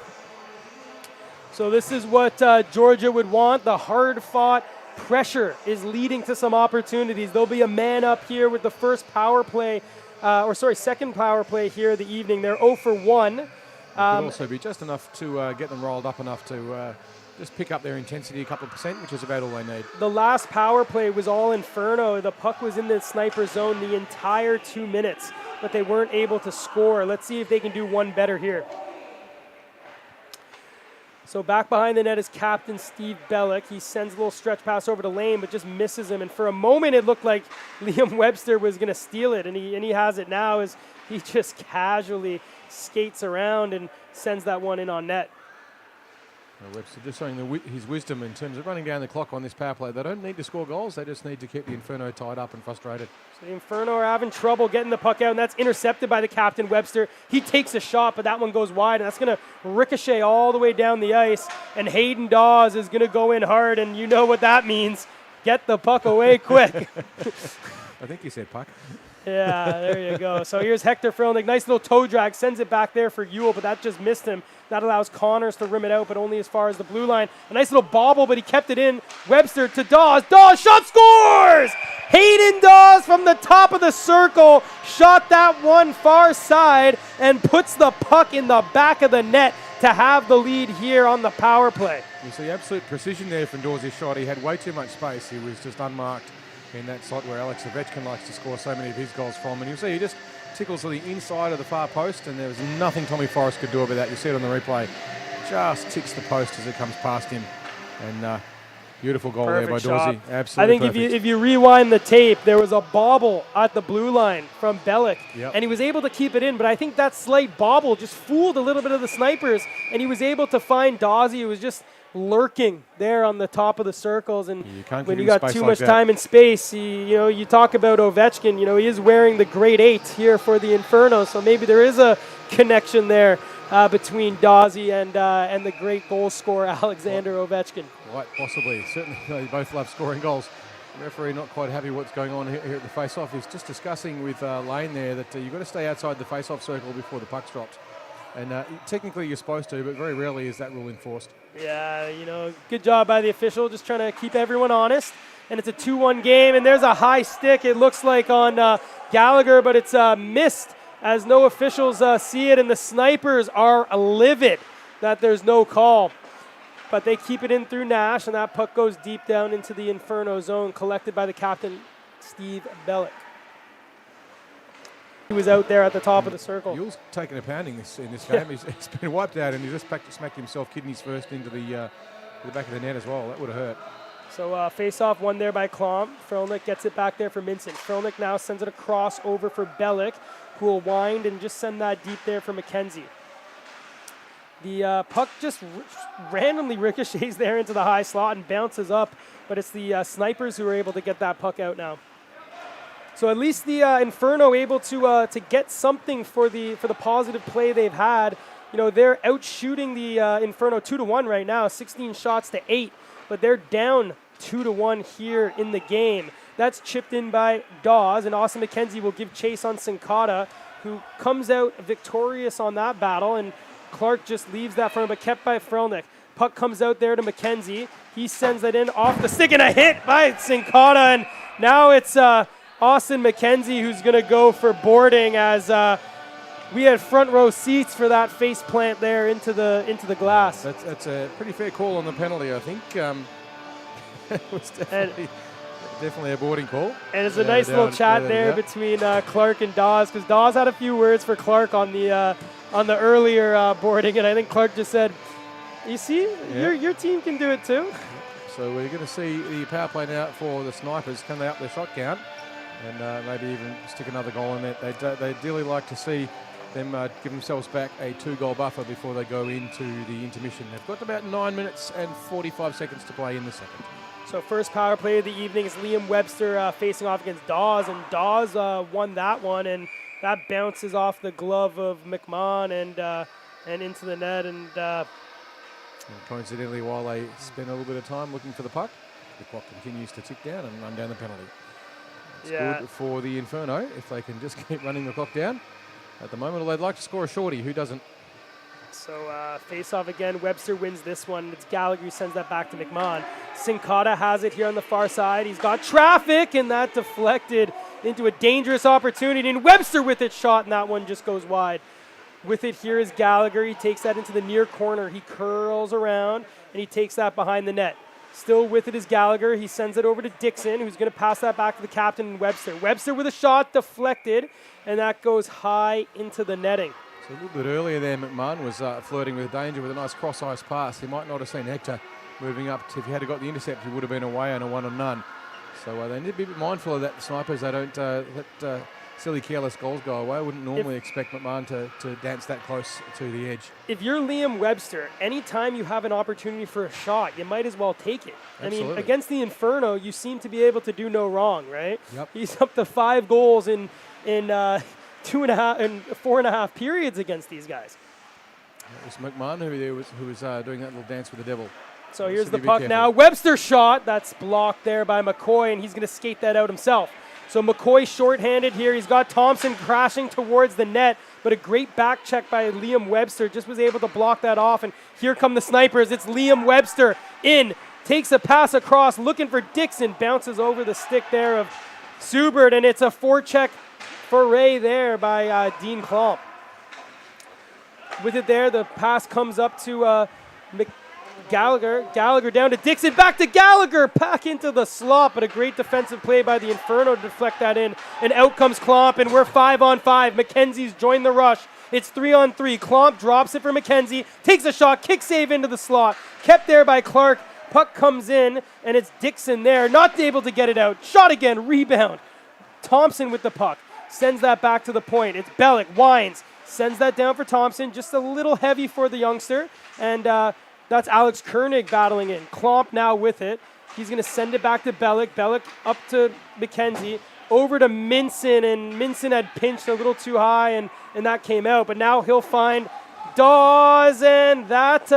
[SPEAKER 2] So this is what Georgia would want. The hard-fought pressure is leading to some opportunities. There'll be a man up here with the first power play, second power play here of the evening. They're 0 for 1.
[SPEAKER 1] It could also be just enough to get them rolled up enough to just pick up their intensity a couple of percent, which is about all they need.
[SPEAKER 2] The last power play was all Inferno. The puck was in the sniper zone the entire 2 minutes, but they weren't able to score. Let's see if they can do one better here. So back behind the net is captain Steve Bellick. He sends a little stretch pass over to Lane, but just misses him. And for a moment, it looked like Liam Webster was going to steal it, and he has it now as he just casually skates around and sends that one in on net.
[SPEAKER 1] Webster just showing his wisdom in terms of running down the clock on this power play. They don't need to score goals. They just need to keep the Inferno tied up and frustrated.
[SPEAKER 2] So the Inferno are having trouble getting the puck out, and that's intercepted by the captain, Webster. He takes a shot, but that one goes wide, and that's going to ricochet all the way down the ice. And Hayden Dawes is going to go in hard, and you know what that means. Get the puck away quick.
[SPEAKER 1] I think you said puck.
[SPEAKER 2] Yeah, there you go. So here's Hector Frelnick. Nice little toe drag. Sends it back there for Ewell, but that just missed him. That allows Connors to rim it out, but only as far as the blue line. A nice little bobble, but he kept it in. Webster to Dawes. Dawes, shot, scores! Hayden Dawes from the top of the circle shot that one far side and puts the puck in the back of the net to have the lead here on the power play.
[SPEAKER 1] You see absolute precision there from Dawes' shot. He had way too much space. He was just unmarked in that slot where Alex Ovechkin likes to score so many of his goals from. And you'll see he just tickles to the inside of the far post, and there was nothing Tommy Forrest could do about that. You see it on the replay. Just ticks the post as it comes past him. And beautiful goal
[SPEAKER 2] Perfect
[SPEAKER 1] there by
[SPEAKER 2] shot.
[SPEAKER 1] Dawsey. Absolutely
[SPEAKER 2] I think
[SPEAKER 1] perfect.
[SPEAKER 2] if you rewind the tape, there was a bobble at the blue line from Bellick,
[SPEAKER 1] Yep.
[SPEAKER 2] and he was able to keep it in. But I think that slight bobble just fooled a little bit of the snipers, and he was able to find Dawsey, who was just lurking there on the top of the circles. And when you got too much time and space, you talk about Ovechkin. He is wearing the grade 8 here for the Inferno, so maybe there is a connection there between Dawsey and the great goal scorer Alexander Ovechkin.
[SPEAKER 1] Quite possibly. Certainly they both love scoring goals. The referee not quite happy what's going on here at the face-off. He's just discussing with Lane there that you've got to stay outside the face-off circle before the puck's dropped. And technically you're supposed to, but very rarely is that rule enforced.
[SPEAKER 2] Yeah, good job by the official, just trying to keep everyone honest. And it's a 2-1 game, and there's a high stick, it looks like, on Gallagher, but it's missed as no officials see it, and the snipers are livid that there's no call. But they keep it in through Nash, and that puck goes deep down into the Inferno zone, collected by the captain, Steve Bellick. He was out there at the top of the circle.
[SPEAKER 1] Yule's taken a pounding in this game. He's been wiped out, and he just smacked himself kidneys first into the back of the net as well. That would have hurt.
[SPEAKER 2] So face-off won there by Klomp. Frelnick gets it back there for Minson. Frelnick now sends it across over for Bellick, who will wind and just send that deep there for McKenzie. The puck just randomly ricochets there into the high slot and bounces up, but it's the snipers who are able to get that puck out now. So at least the Inferno able to get something for the positive play they've had. They're out shooting the Inferno 2-1 right now, 16 shots to 8, but they're down 2-1 here in the game. That's chipped in by Dawes, and Austin McKenzie will give chase on Sincata, who comes out victorious on that battle, and Clark just leaves that for him, but kept by Frelnick. Puck comes out there to McKenzie. He sends it in off the stick, and a hit by Sincata, and now it's Austin McKenzie who's going to go for boarding, as we had front row seats for that face plant there into the glass.
[SPEAKER 1] That's a pretty fair call on the penalty, I think. It was definitely a boarding call.
[SPEAKER 2] And it's a nice little chat there between Clark and Dawes, because Dawes had a few words for Clark on the earlier boarding, and I think Clark just said, "You see, your team can do it too."
[SPEAKER 1] So we're going to see the power play now for the Snipers. Can they up their shot count? and maybe even stick another goal in it. They'd ideally like to see them give themselves back a 2-goal buffer before they go into the intermission. They've got about 9 minutes and 45 seconds to play in the second.
[SPEAKER 2] So first power play of the evening is Liam Webster facing off against Dawes, and Dawes won that one, and that bounces off the glove of McMahon and into the net. And
[SPEAKER 1] coincidentally, while they spend a little bit of time looking for the puck, the clock continues to tick down and run down the penalty. It's good for the Inferno if they can just keep running the clock down at the moment. They'd like to score a shorty. Who doesn't?
[SPEAKER 2] So face off again. Webster wins this one. It's Gallagher who sends that back to McMahon. Sincata has it here on the far side. He's got traffic, and that deflected into a dangerous opportunity. And Webster with it shot, and that one just goes wide. With it here is Gallagher. He takes that into the near corner. He curls around, and he takes that behind the net. Still with it is Gallagher. He sends it over to Dixon, who's going to pass that back to the captain and Webster. Webster with a shot, deflected, and that goes high into the netting.
[SPEAKER 1] So a little bit earlier there, McMahon was flirting with danger with a nice cross-ice pass. He might not have seen Hector moving up. If he had got the intercept, he would have been away on a 1-on-none. So they need to be a bit mindful of that, the snipers. They don't let silly, careless goals go away. I wouldn't normally expect McMahon to dance that close to the edge.
[SPEAKER 2] If you're Liam Webster, anytime you have an opportunity for a shot, you might as well take it.
[SPEAKER 1] Absolutely.
[SPEAKER 2] I mean, against the Inferno, you seem to be able to do no wrong, right?
[SPEAKER 1] Yep.
[SPEAKER 2] He's up to 5 goals in 2.5 and 4.5 periods against these guys.
[SPEAKER 1] It was McMahon who was doing that little dance with the devil.
[SPEAKER 2] So here's the puck now. Webster shot. That's blocked there by McCoy, and he's going to skate that out himself. So McCoy shorthanded here. He's got Thompson crashing towards the net, but a great back check by Liam Webster just was able to block that off. And here come the snipers. It's Liam Webster in, takes a pass across, looking for Dixon, bounces over the stick there of Subert, and it's a forecheck foray there by Dean Klomp. With it there, the pass comes up to Gallagher. Gallagher down to Dixon, back to Gallagher, back into the slot, but a great defensive play by the Inferno to deflect that in, and out comes Klomp, and we're 5-on-5. McKenzie's joined the rush. It's 3-on-3. Klomp drops it for McKenzie, takes a shot, kick save into the slot, kept there by Clark. Puck comes in, and it's Dixon there, not able to get it out. Shot again, rebound. Thompson with the puck, sends that back to the point. It's Bellick, winds, sends that down for Thompson, just a little heavy for the youngster, and that's Alex Koenig battling in. Klomp now with it. He's going to send it back to Bellick. Bellick up to McKenzie. Over to Minson, and Minson had pinched a little too high, and that came out. But now he'll find Dawes, and that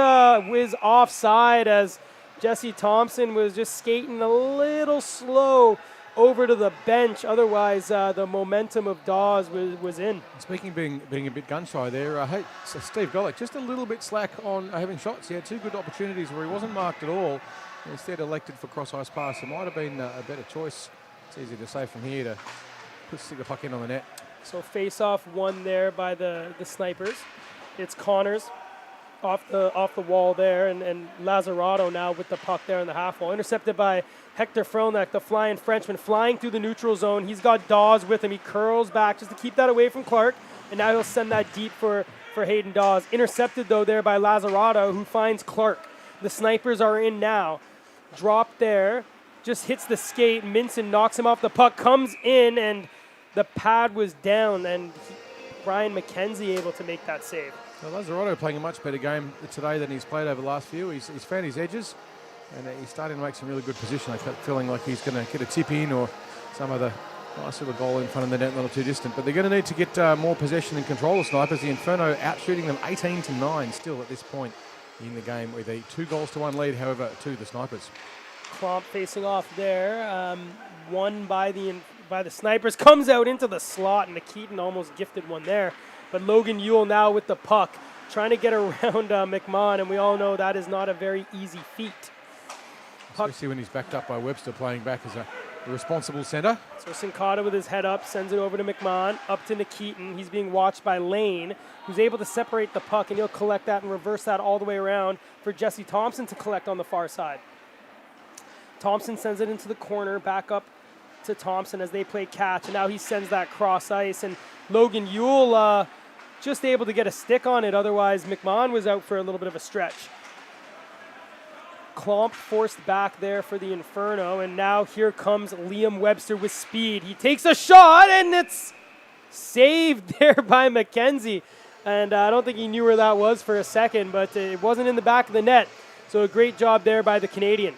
[SPEAKER 2] was offside as Jesse Thompson was just skating a little slow over to the bench. Otherwise, the momentum of Dawes was in.
[SPEAKER 1] Speaking of being a bit gun-shy there, so Steve Bellick just a little bit slack on having shots. He had 2 good opportunities where he wasn't marked at all. Instead elected for cross-ice pass. It might have been a better choice. It's easy to say from here to stick the puck in on the net.
[SPEAKER 2] So face-off won there by the snipers. It's Connors off the wall there, and Lazzarato now with the puck there in the half wall. Intercepted by Hector Fronek, the flying Frenchman, flying through the neutral zone. He's got Dawes with him. He curls back just to keep that away from Clark, and now he'll send that deep for Hayden Dawes. Intercepted, though, there by Lazzarato, who finds Clark. The snipers are in now. Drop there, just hits the skate. Minson knocks him off the puck, comes in, and the pad was down, and Brian McKenzie able to make that save.
[SPEAKER 1] Well, Lazzarato playing a much better game today than he's played over the last few. He's found his edges, and he's starting to make some really good position. I kept feeling like he's going to get a tip in or some other nice little goal in front of the net, not too distant. But they're going to need to get more possession and control of snipers. The Inferno outshooting them 18-9 still at this point in the game with a 2-1 lead, however, to the snipers.
[SPEAKER 2] Klomp facing off there, won by the snipers, comes out into the slot, and Keaton almost gifted one there. But Logan Ewell now with the puck, trying to get around McMahon, and we all know that is not a very easy feat.
[SPEAKER 1] Especially when he's backed up by Webster playing back as a responsible centre.
[SPEAKER 2] So Sincata with his head up, sends it over to McMahon, up to Nikitin. He's being watched by Lane, who's able to separate the puck, and he'll collect that and reverse that all the way around for Jesse Thompson to collect on the far side. Thompson sends it into the corner, back up to Thompson as they play catch, and now he sends that cross ice, and Logan Ewell just able to get a stick on it. Otherwise, McMahon was out for a little bit of a stretch. Klomp forced back there for the Inferno, and now here comes Liam Webster with speed. He takes a shot, and it's saved there by McKenzie. And I don't think he knew where that was for a second, but it wasn't in the back of the net. So a great job there by the Canadian.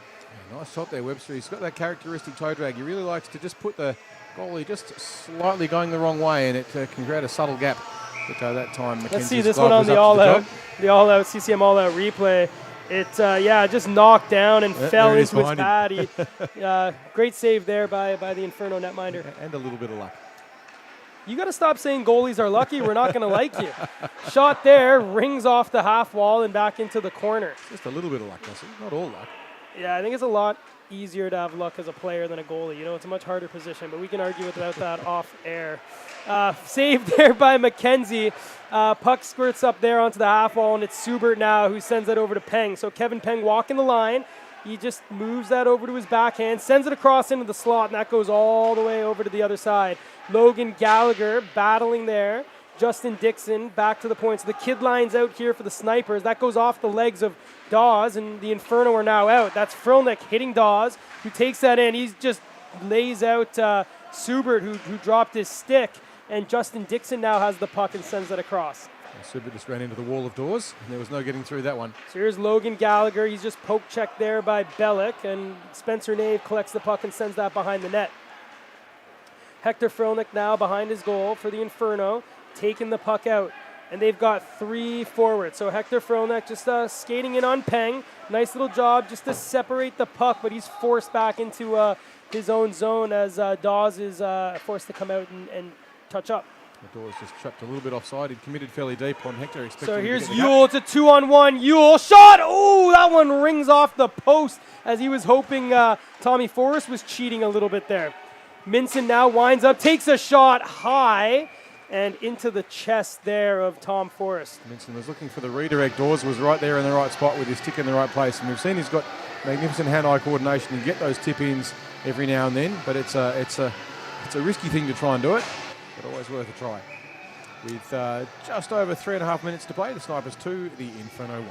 [SPEAKER 1] Yeah, nice shot there, Webster. He's got that characteristic toe drag. He really likes to just put the goalie just slightly going the wrong way, and it can create a subtle gap. But that time, McKenzie's
[SPEAKER 2] Let's see this one on the all-out CCM all-out replay. It, just knocked down and fell into his pad. Great save there by the Inferno netminder.
[SPEAKER 1] And a little bit of luck.
[SPEAKER 2] You got to stop saying goalies are lucky. We're not going to like you. Shot there, rings off the half wall and back into the corner.
[SPEAKER 1] Just a little bit of luck, not all luck.
[SPEAKER 2] Yeah, I think it's a lot easier to have luck as a player than a goalie. You know, it's a much harder position, but we can argue about that off air. Saved there by McKenzie. Puck squirts up there onto the half wall, and it's Subert now who sends it over to Peng. So Kevin Peng walking the line. He just moves that over to his backhand, sends it across into the slot, and that goes all the way over to the other side. Logan Gallagher battling there. Justin Dixon back to the point. So the kid line's out here for the Snipers. That goes off the legs of Dawes, and the Inferno are now out. That's Frylnick hitting Dawes, who takes that in. He just lays out Subert, who dropped his stick, and Justin Dixon now has the puck and sends it across.
[SPEAKER 1] Subert just ran into the wall of doors, and there was no getting through that one.
[SPEAKER 2] So here's Logan Gallagher. He's just poke checked there by Bellick, and Spencer Nave collects the puck and sends that behind the net. Hector Frylnick now behind his goal for the Inferno, taking the puck out. And they've got 3 forwards. So Hector Frylnick just skating in on Peng. Nice little job just to separate the puck, but he's forced back into his own zone as Dawes is forced to come out and touch up.
[SPEAKER 1] The Dawes just trapped a little bit offside. He'd committed fairly deep on Hector.
[SPEAKER 2] So here's Yule. It's a 2-on-1. Yule shot. Oh, that one rings off the post as he was hoping Tommy Forrest was cheating a little bit there. Minson now winds up, takes a shot high and into the chest there of Tom Forrest.
[SPEAKER 1] Minson was looking for the redirect. Dawes was right there in the right spot with his stick in the right place. And we've seen he's got magnificent hand-eye coordination. You get those tip-ins every now and then, but it's a risky thing to try and do it, but always worth a try. With just over 3.5 minutes to play, the Snipers 2, the Inferno 1.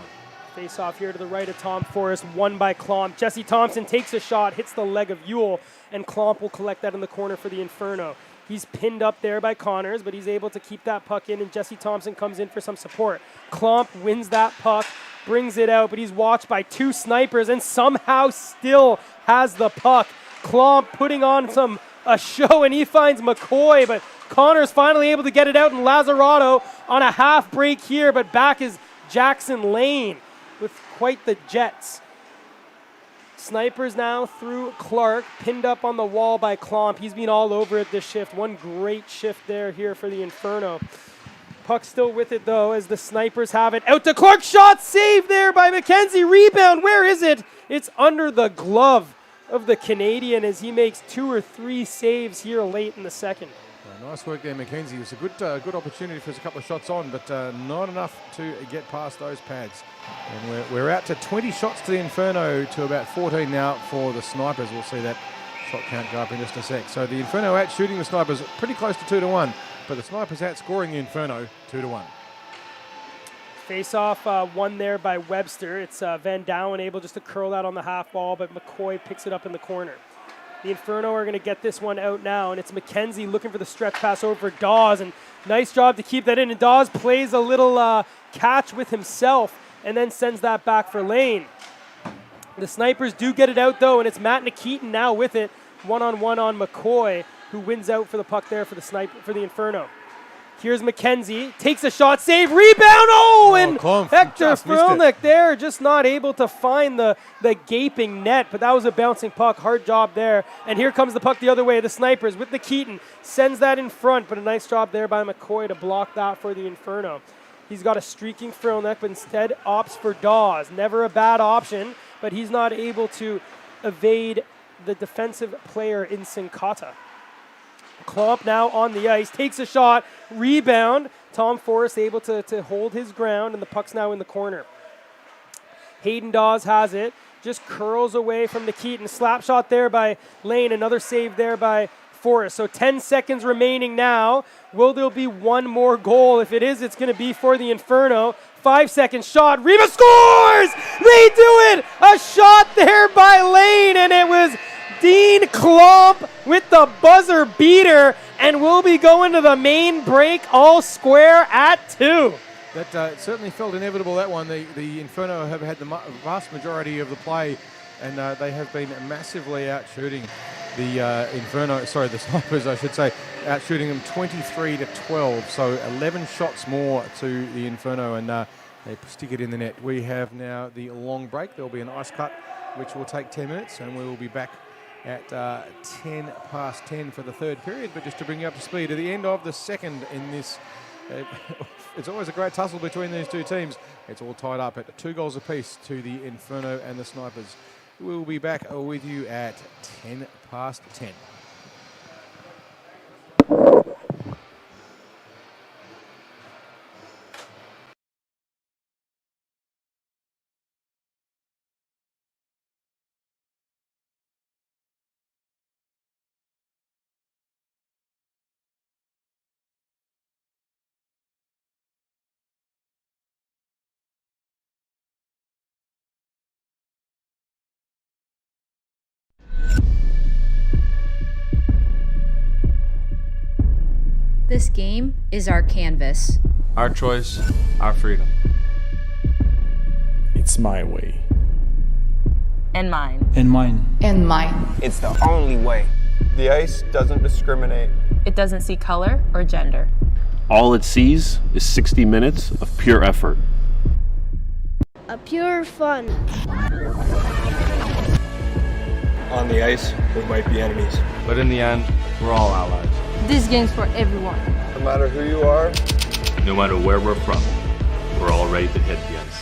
[SPEAKER 2] Face off here to the right of Tom Forrest, won by Klomp. Jesse Thompson takes a shot, hits the leg of Yule, and Klomp will collect that in the corner for the Inferno. He's pinned up there by Connors, but he's able to keep that puck in, and Jesse Thompson comes in for some support. Klomp wins that puck, brings it out, but he's watched by 2 Snipers and somehow still has the puck. Klomp putting on a show, and he finds McCoy, but Connors finally able to get it out, and Lazzarato on a half break here, but back is Jackson Lane with quite the Jets. Snipers now through Clark, pinned up on the wall by Klomp. He's been all over it this shift. One great shift there here for the Inferno. Puck still with it, though, as the Snipers have it. Out to Clark, shot saved there by McKenzie. Rebound, where is it? It's under the glove of the Canadian as he makes 2 or 3 saves here late in the second.
[SPEAKER 1] Nice work there, McKenzie. It was a good opportunity for us, a couple of shots on, but not enough to get past those pads. And we're out to 20 shots to the Inferno to about 14 now for the Snipers. We'll see that shot count go up in just a sec. So the Inferno out shooting the Snipers pretty close to 2-1, but the Snipers out scoring the Inferno 2-1.
[SPEAKER 2] Face-off won there by Webster. It's Van Douwen able just to curl that on the half wall, but McCoy picks it up in the corner. The Inferno are going to get this one out now, and it's McKenzie looking for the stretch pass over for Dawes, and nice job to keep that in. And Dawes plays a little catch with himself and then sends that back for Lane. The Snipers do get it out, though, and it's Matt Nikitin now with it, one-on-one on McCoy, who wins out for the puck there for the Inferno. Here's McKenzie, takes a shot, save, rebound, and Hector Frylnick there, just not able to find the gaping net, but that was a bouncing puck, hard job there. And here comes the puck the other way, the Snipers with Nikitin, sends that in front, but a nice job there by McCoy to block that for the Inferno. He's got a streaking Frylnick, but instead opts for Dawes. Never a bad option, but he's not able to evade the defensive player in Sincata. Klomp now on the ice, takes a shot, rebound. Tom Forrest able to hold his ground, and the puck's now in the corner. Hayden Dawes has it, just curls away from Nikitin. Slap shot there by Lane, another save there by Forrest. So 10 seconds remaining now. Will there be one more goal? If it is, it's going to be for the Inferno. 5-second shot. Reba scores! They do it! A shot there by Lane, and it was Dean Klomp with the buzzer beater, and we'll be going to the main break all square at 2.
[SPEAKER 1] That certainly felt inevitable, that one. The Inferno have had the vast majority of the play, and they have been massively out-shooting the the Snipers, I should say, out-shooting them 23-12, so 11 shots more to the Inferno, and they stick it in the net. We have now the long break. There'll be an ice cut, which will take 10 minutes, and we will be back at 10 past 10 for the third period. But just to bring you up to speed, at the end of the second in this, it's always a great tussle between these two teams. It's all tied up at 2 goals apiece to the Inferno and the Snipers. We'll be back with you at 10 past 10.
[SPEAKER 3] This game is our canvas.
[SPEAKER 4] Our choice, our freedom.
[SPEAKER 5] It's my way.
[SPEAKER 6] And mine.
[SPEAKER 5] And mine.
[SPEAKER 7] And mine.
[SPEAKER 8] It's the only way.
[SPEAKER 9] The ice doesn't discriminate.
[SPEAKER 6] It doesn't see color or gender.
[SPEAKER 10] All it sees is 60 minutes of pure effort.
[SPEAKER 11] A pure fun.
[SPEAKER 9] On the ice, we might be enemies.
[SPEAKER 4] But in the end, we're all allies.
[SPEAKER 11] This game's for everyone.
[SPEAKER 9] No matter who you are,
[SPEAKER 10] No matter where we're from, we're all ready to hit the ice.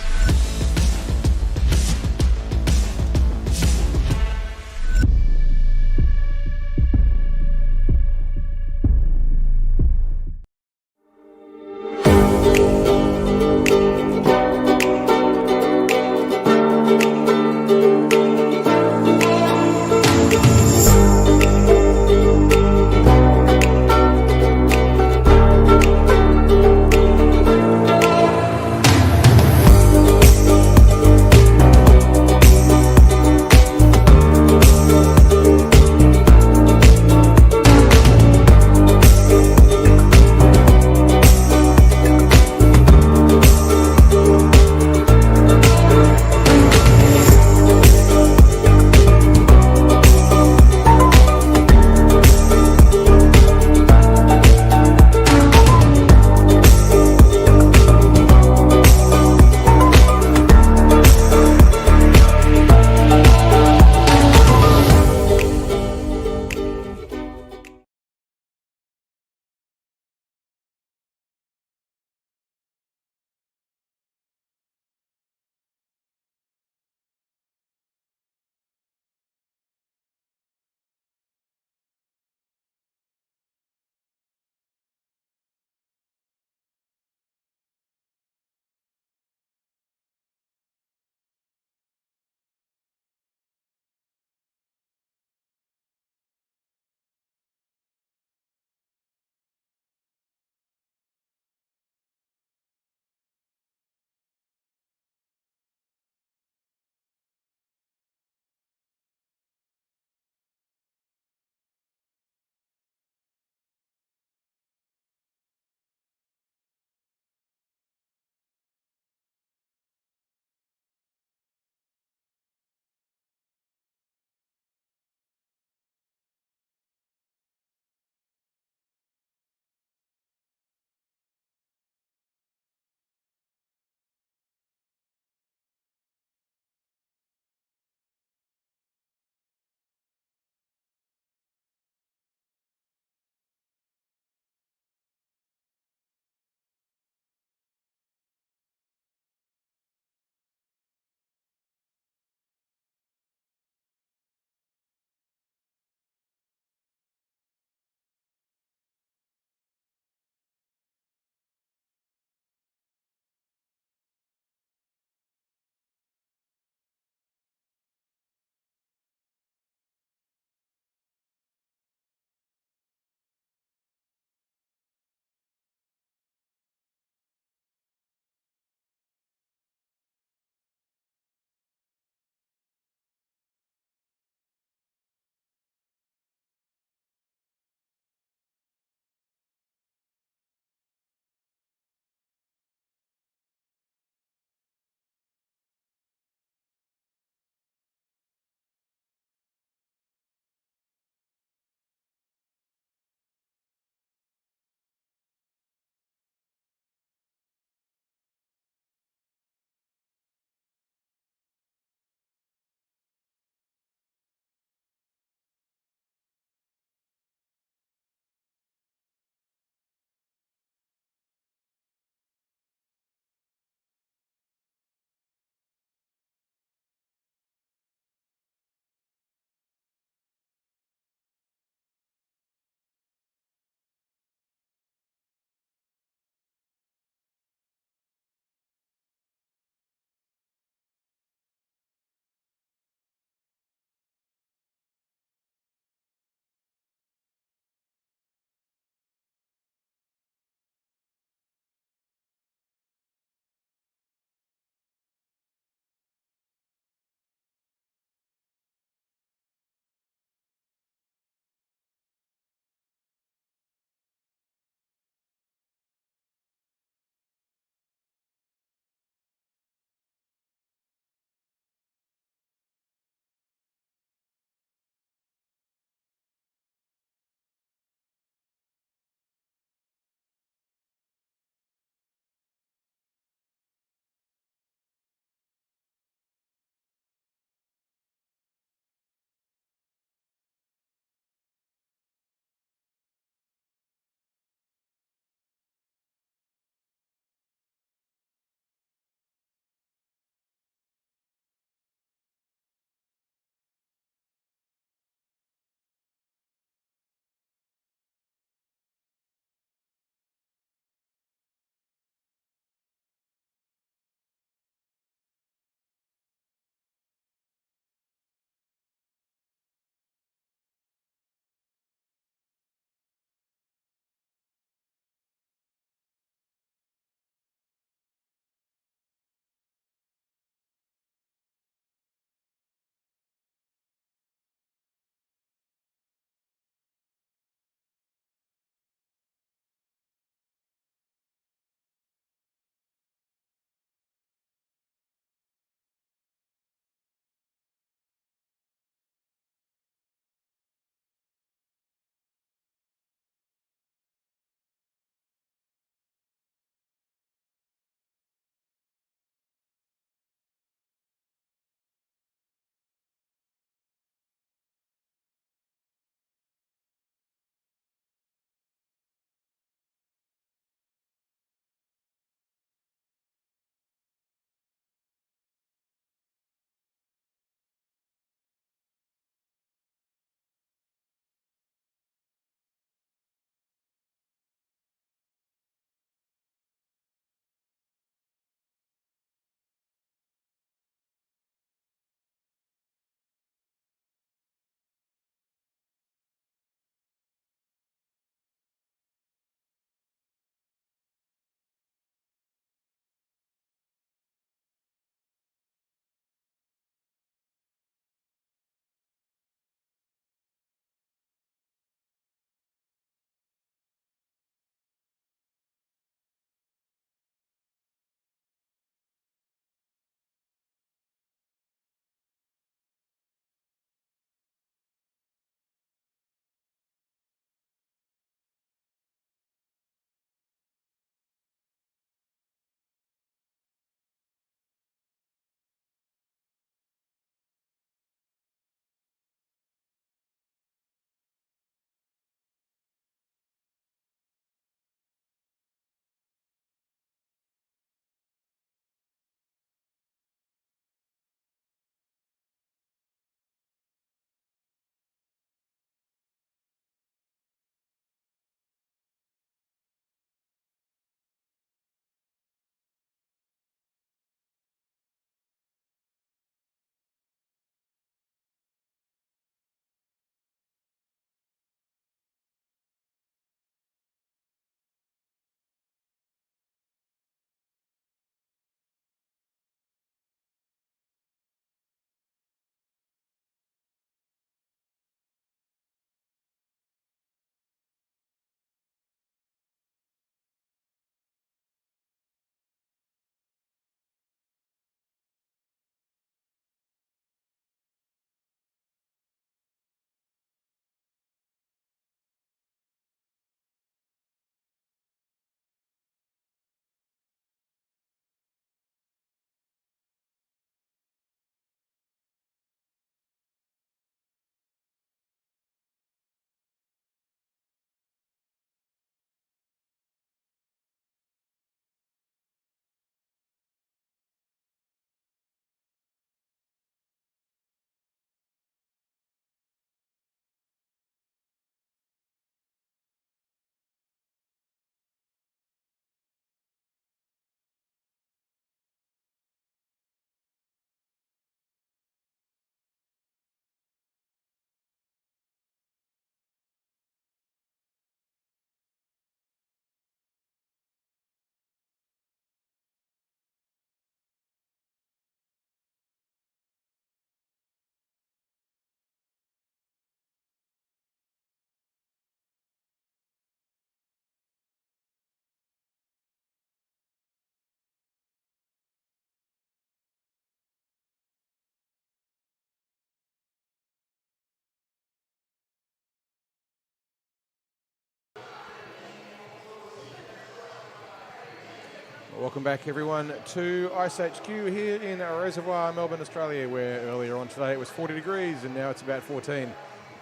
[SPEAKER 1] Welcome back, everyone, to IceHQ here in Reservoir, Melbourne, Australia, where earlier on today it was 40 degrees and now it's about 14.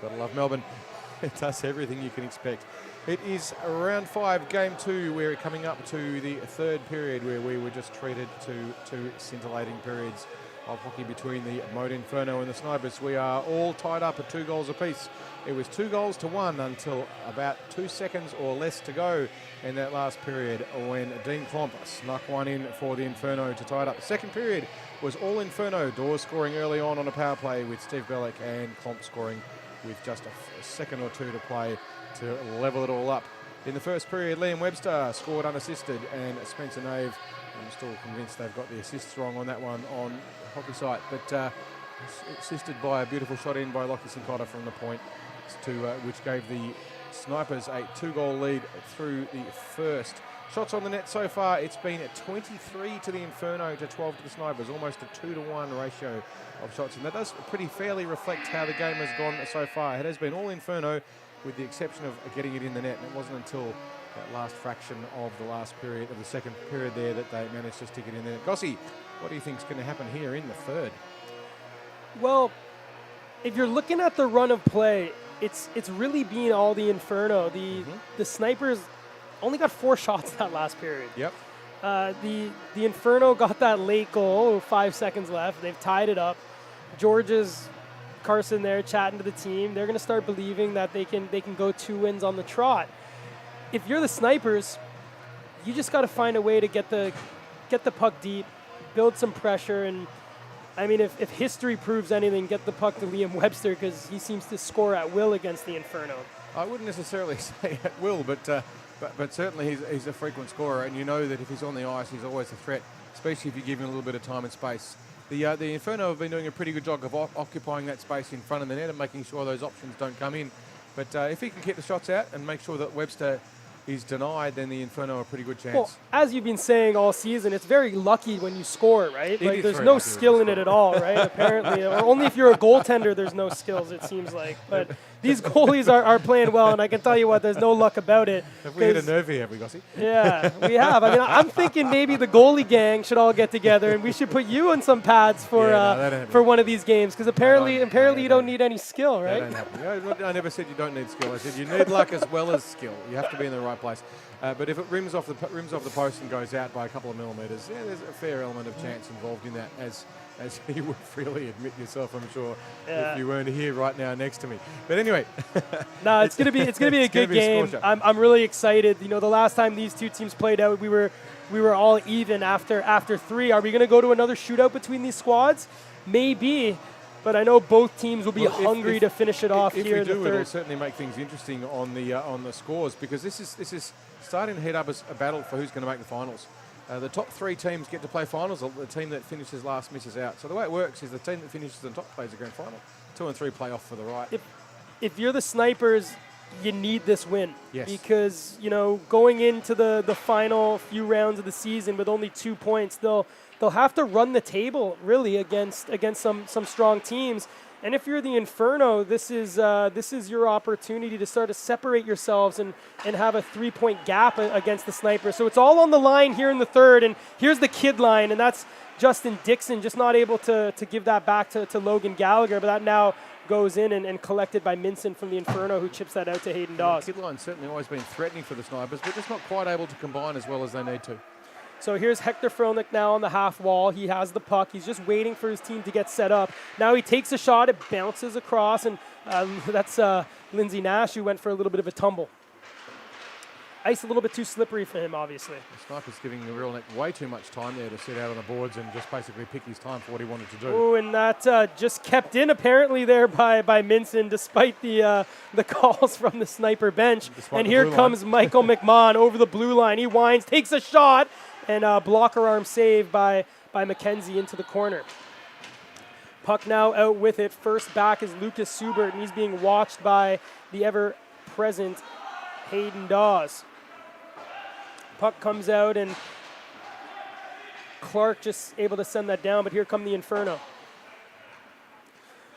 [SPEAKER 1] Gotta love Melbourne. It does everything you can expect. It is round 5, game 2. We're coming up to the third period where we were just treated to 2 scintillating periods of hockey between the Moat Inferno and the Snipers. We are all tied up at 2 goals apiece. It was 2 goals to 1 until about 2 seconds or less to go in that last period when Dean Klomp snuck one in for the Inferno to tie it up. The second period was all Inferno. Dawes scoring early on a power play with Steve Bellick and Klomp scoring with just a second or two to play to level it all up. In the first period, Liam Webster scored unassisted and Spencer Nave, I'm still convinced they've got the assists wrong on that one on Hockey Site, but assisted by a beautiful shot in by Lockie Sincotta from the point, which gave the Snipers a 2-goal lead through the first. Shots on the net so far, it's been 23 to the Inferno to 12 to the Snipers, almost a 2-to-1 ratio of shots, and that does pretty fairly reflect how the game has gone so far. It has been all Inferno with the exception of getting it in the net, and it wasn't until that last fraction of the last period, of the second period there, that they managed to stick it in there. Gossie, what do you think is going to happen here in the third?
[SPEAKER 2] Well, if you're looking at the run of play, it's really been all the Inferno. The Snipers only got 4 shots that last period.
[SPEAKER 1] Yep.
[SPEAKER 2] The Inferno got that late goal, 5 seconds left. They've tied it up. George's Carson there chatting to the team. They're going to start believing that they can go 2 wins on the trot. If you're the Snipers, you just got to find a way to get the puck deep, build some pressure, and I mean, if history proves anything, get the puck to Liam Webster, because he seems to score at will against the Inferno.
[SPEAKER 1] I wouldn't necessarily say at will, but certainly he's a frequent scorer, and you know that if he's on the ice, he's always a threat, especially if you give him a little bit of time and space. The Inferno have been doing a pretty good job of occupying that space in front of the net and making sure those options don't come in. But if he can keep the shots out and make sure that Webster is denied, then the Inferno a pretty good chance.
[SPEAKER 2] Well, as you've been saying all season, it's very lucky when you score, right? Like, there's
[SPEAKER 1] very
[SPEAKER 2] no
[SPEAKER 1] lucky
[SPEAKER 2] skill in it at all, right? Apparently, or only if you're a goaltender, there's no skills, it seems like. But these goalies are playing well, and I can tell you what, there's no luck about it.
[SPEAKER 1] Have we hit a nerve here, have we, Gossie?
[SPEAKER 2] Yeah, we have. I mean, I'm thinking maybe the goalie gang should all get together, and we should put you on some pads for one of these games, because apparently you don't need any skill, right?
[SPEAKER 1] That don't happen. I never said you don't need skill. I said you need luck as well as skill. You have to be in the right place. But if it rims off the post and goes out by a couple of millimetres, yeah, there's a fair element of chance involved in that, as you would freely admit yourself, I'm sure, if you weren't here right now next to me. But anyway,
[SPEAKER 2] no, it's gonna be a good game. I'm really excited. You know, the last time these two teams played out, we were all even after 3. Are we gonna go to another shootout between these squads? Maybe. But I know both teams will be hungry to finish it off here in the third.
[SPEAKER 1] It'll certainly make things interesting on the scores, because this is starting to heat up as a battle for who's going to make the finals. The top 3 teams get to play finals. The team that finishes last misses out. So the way it works is the team that finishes on top plays the grand final. 2 and 3 play off for the right.
[SPEAKER 2] If you're the Snipers, you need this win.
[SPEAKER 1] Yes.
[SPEAKER 2] Because, you know, going into the final few rounds of the season with only 2 points, they'll have to run the table really against some strong teams. And if you're the Inferno, this is your opportunity to start to separate yourselves and have a 3-point gap against the Snipers. So it's all on the line here in the third, and here's the kid line, and that's Justin Dixon, just not able to give that back to Logan Gallagher, but that now goes in and collected by Minson from the Inferno, who chips that out to Hayden Dawes.
[SPEAKER 1] The kid line's certainly always been threatening for the Snipers, but just not quite able to combine as well as they need to.
[SPEAKER 2] So here's Hector Froelich now on the half wall. He has the puck. He's just waiting for his team to get set up. Now he takes a shot. It bounces across, and that's Lindsay Nash, who went for a little bit of a tumble. Ice a little bit too slippery for him, obviously.
[SPEAKER 1] The Sniper's giving the Real Neck way too much time there to sit out on the boards and just basically pick his time for what he wanted to do.
[SPEAKER 2] Oh, and that just kept in apparently there by Minson, despite the calls from the Sniper bench. And here comes Michael McMahon over the blue line. He winds, takes a shot, and blocker arm save by McKenzie into the corner. Puck now out with it. First back is Lucas Subert, and he's being watched by the ever-present Hayden Dawes. Puck comes out, and Clark just able to send that down, but here come the Inferno.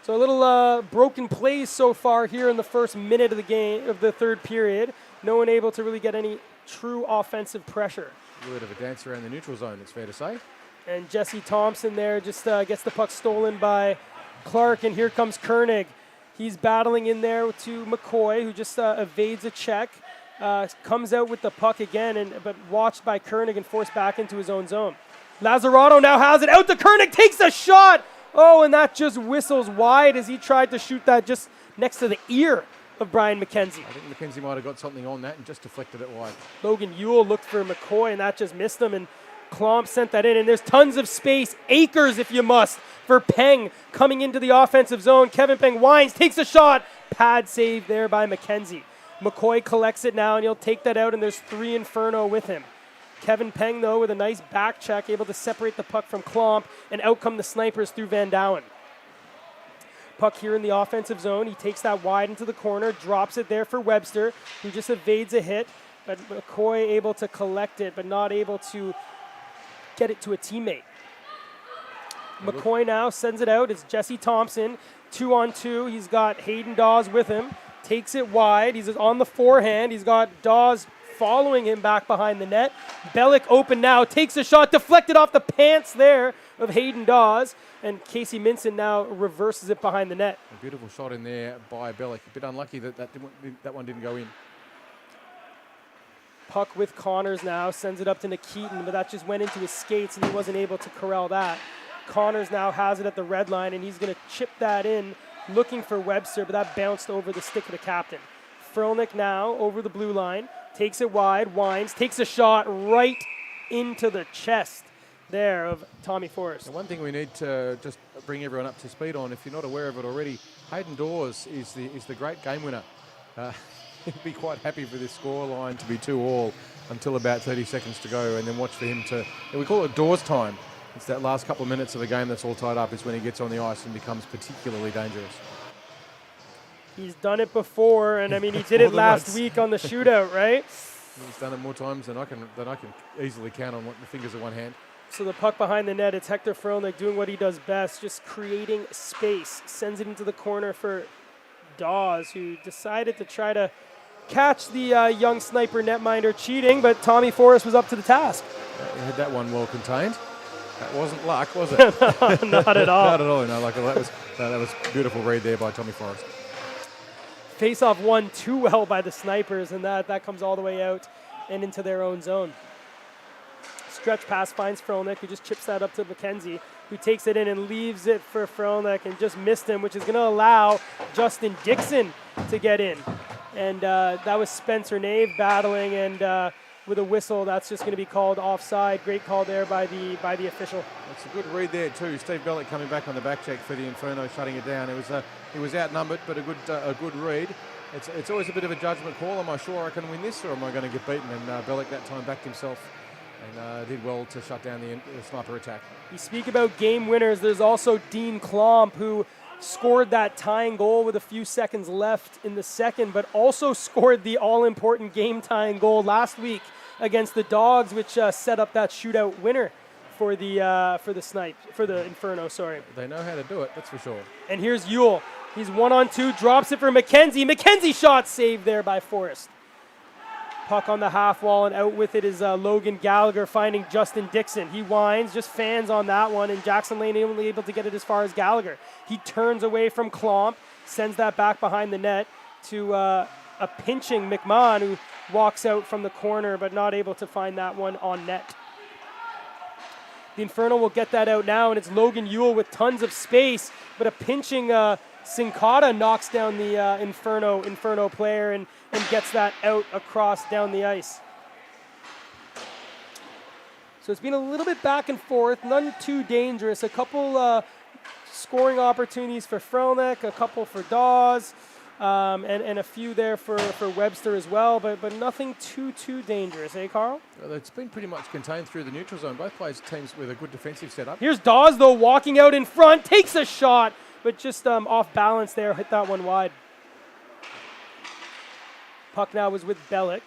[SPEAKER 2] So a little broken plays so far here in the first minute of the game, of the third period. No one able to really get any true offensive pressure.
[SPEAKER 1] A little bit of a dance around the neutral zone, it's fair to say.
[SPEAKER 2] And Jesse Thompson there just gets the puck stolen by Clark, and here comes Koenig. He's battling in there to McCoy, who just evades a check, comes out with the puck again, but watched by Koenig and forced back into his own zone. Lazzarato now has it out to Koenig, takes a shot! Oh, and that just whistles wide as he tried to shoot that just next to the ear of Brian McKenzie.
[SPEAKER 1] I think McKenzie might have got something on that and just deflected it wide.
[SPEAKER 2] Logan Ewell looked for McCoy, and that just missed him, and Klomp sent that in, and there's tons of space, acres if you must, for Peng coming into the offensive zone. Kevin Peng winds, takes a shot, pad save there by McKenzie. McCoy collects it now, and he'll take that out, and there's 3 Inferno with him. Kevin Peng, though, with a nice back check, able to separate the puck from Klomp, and out come the snipers through Van Douwen. Puck here in the offensive zone. He takes that wide into the corner, drops it there for Webster, who just evades a hit, but McCoy able to collect it, but not able to get it to a teammate. McCoy now sends it out. It's Jesse Thompson, 2-on-2. He's got Hayden Dawes with him. Takes it wide. He's on the forehand. He's got Dawes following him back behind the net. Bellick open now. Takes a shot. Deflected off the pants there of Hayden Dawes. And Casey Minson now reverses it behind the net.
[SPEAKER 1] A beautiful shot in there by Bellick. A bit unlucky that one didn't go in.
[SPEAKER 2] Puck with Connors now, sends it up to Nikitin, but that just went into his skates and he wasn't able to corral that. Connors now has it at the red line, and he's going to chip that in, looking for Webster, but that bounced over the stick of the captain. Frölnik now over the blue line, takes it wide, winds, takes a shot right into the chest there of Tommy Forrest.
[SPEAKER 1] And one thing we need to just bring everyone up to speed on, if you're not aware of it already, Hayden Dawes is the great game winner. He'd be quite happy for this score line to be 2-2 until about 30 seconds to go, and then watch for him to, we call it Dawes time. It's that last couple of minutes of a game that's all tied up is when he gets on the ice and becomes particularly dangerous.
[SPEAKER 2] He's done it before, and I mean, he did it last week on the shootout, right?
[SPEAKER 1] He's done it more times than I can easily count on the fingers of one hand.
[SPEAKER 2] So the puck behind the net, it's Hector Frölnik doing what he does best, just creating space. Sends it into the corner for Dawes, who decided to try to catch the young sniper netminder cheating, but Tommy Forrest was up to the task.
[SPEAKER 1] He had that one well contained. That wasn't luck, was it?
[SPEAKER 2] Not at all.
[SPEAKER 1] Not at all. No, that was beautiful read there by Tommy Forrest.
[SPEAKER 2] Face-off won too well by the snipers, and that comes all the way out and into their own zone. Stretch pass finds Frölnik, who just chips that up to McKenzie, who takes it in and leaves it for Frölnik and just missed him, which is going to allow Justin Dixon to get in. And that was Spencer Nave battling, and with a whistle, that's just going to be called offside. Great call there by the official.
[SPEAKER 1] It's a good read there too. Steve Bellick coming back on the back check for the Inferno, shutting it down. He was outnumbered, but a good read. It's always a bit of a judgment call. Am I sure I can win this, or am I going to get beaten? And Bellick that time backed himself and did well to shut down the sniper attack.
[SPEAKER 2] You speak about game winners. There's also Dean Klomp, who scored that tying goal with a few seconds left in the second, but also scored the all-important game-tying goal last week against the Dogs, which set up that shootout winner for the Inferno. Sorry.
[SPEAKER 1] They know how to do it, that's for sure.
[SPEAKER 2] And here's Ewell. He's 1-on-2, drops it for McKenzie. McKenzie shot saved there by Forrest. Puck on the half wall, and out with it is Logan Gallagher finding Justin Dixon. He winds, just fans on that one, and Jackson Lane only able to get it as far as Gallagher. He turns away from Klomp, sends that back behind the net to a pinching McMahon, who walks out from the corner, but not able to find that one on net. The Inferno will get that out now, and it's Logan Ewell with tons of space, but a pinching Sincata knocks down the Inferno player and gets that out across down the ice. So it's been a little bit back and forth, none too dangerous. A couple scoring opportunities for Frölnik, a couple for Dawes, and a few there for Webster as well, but nothing too dangerous, eh, Carl?
[SPEAKER 1] Well, it's been pretty much contained through the neutral zone. Both teams with a good defensive setup.
[SPEAKER 2] Here's Dawes, though, walking out in front, takes a shot, but just off balance there, hit that one wide. Puck now was with Bellick.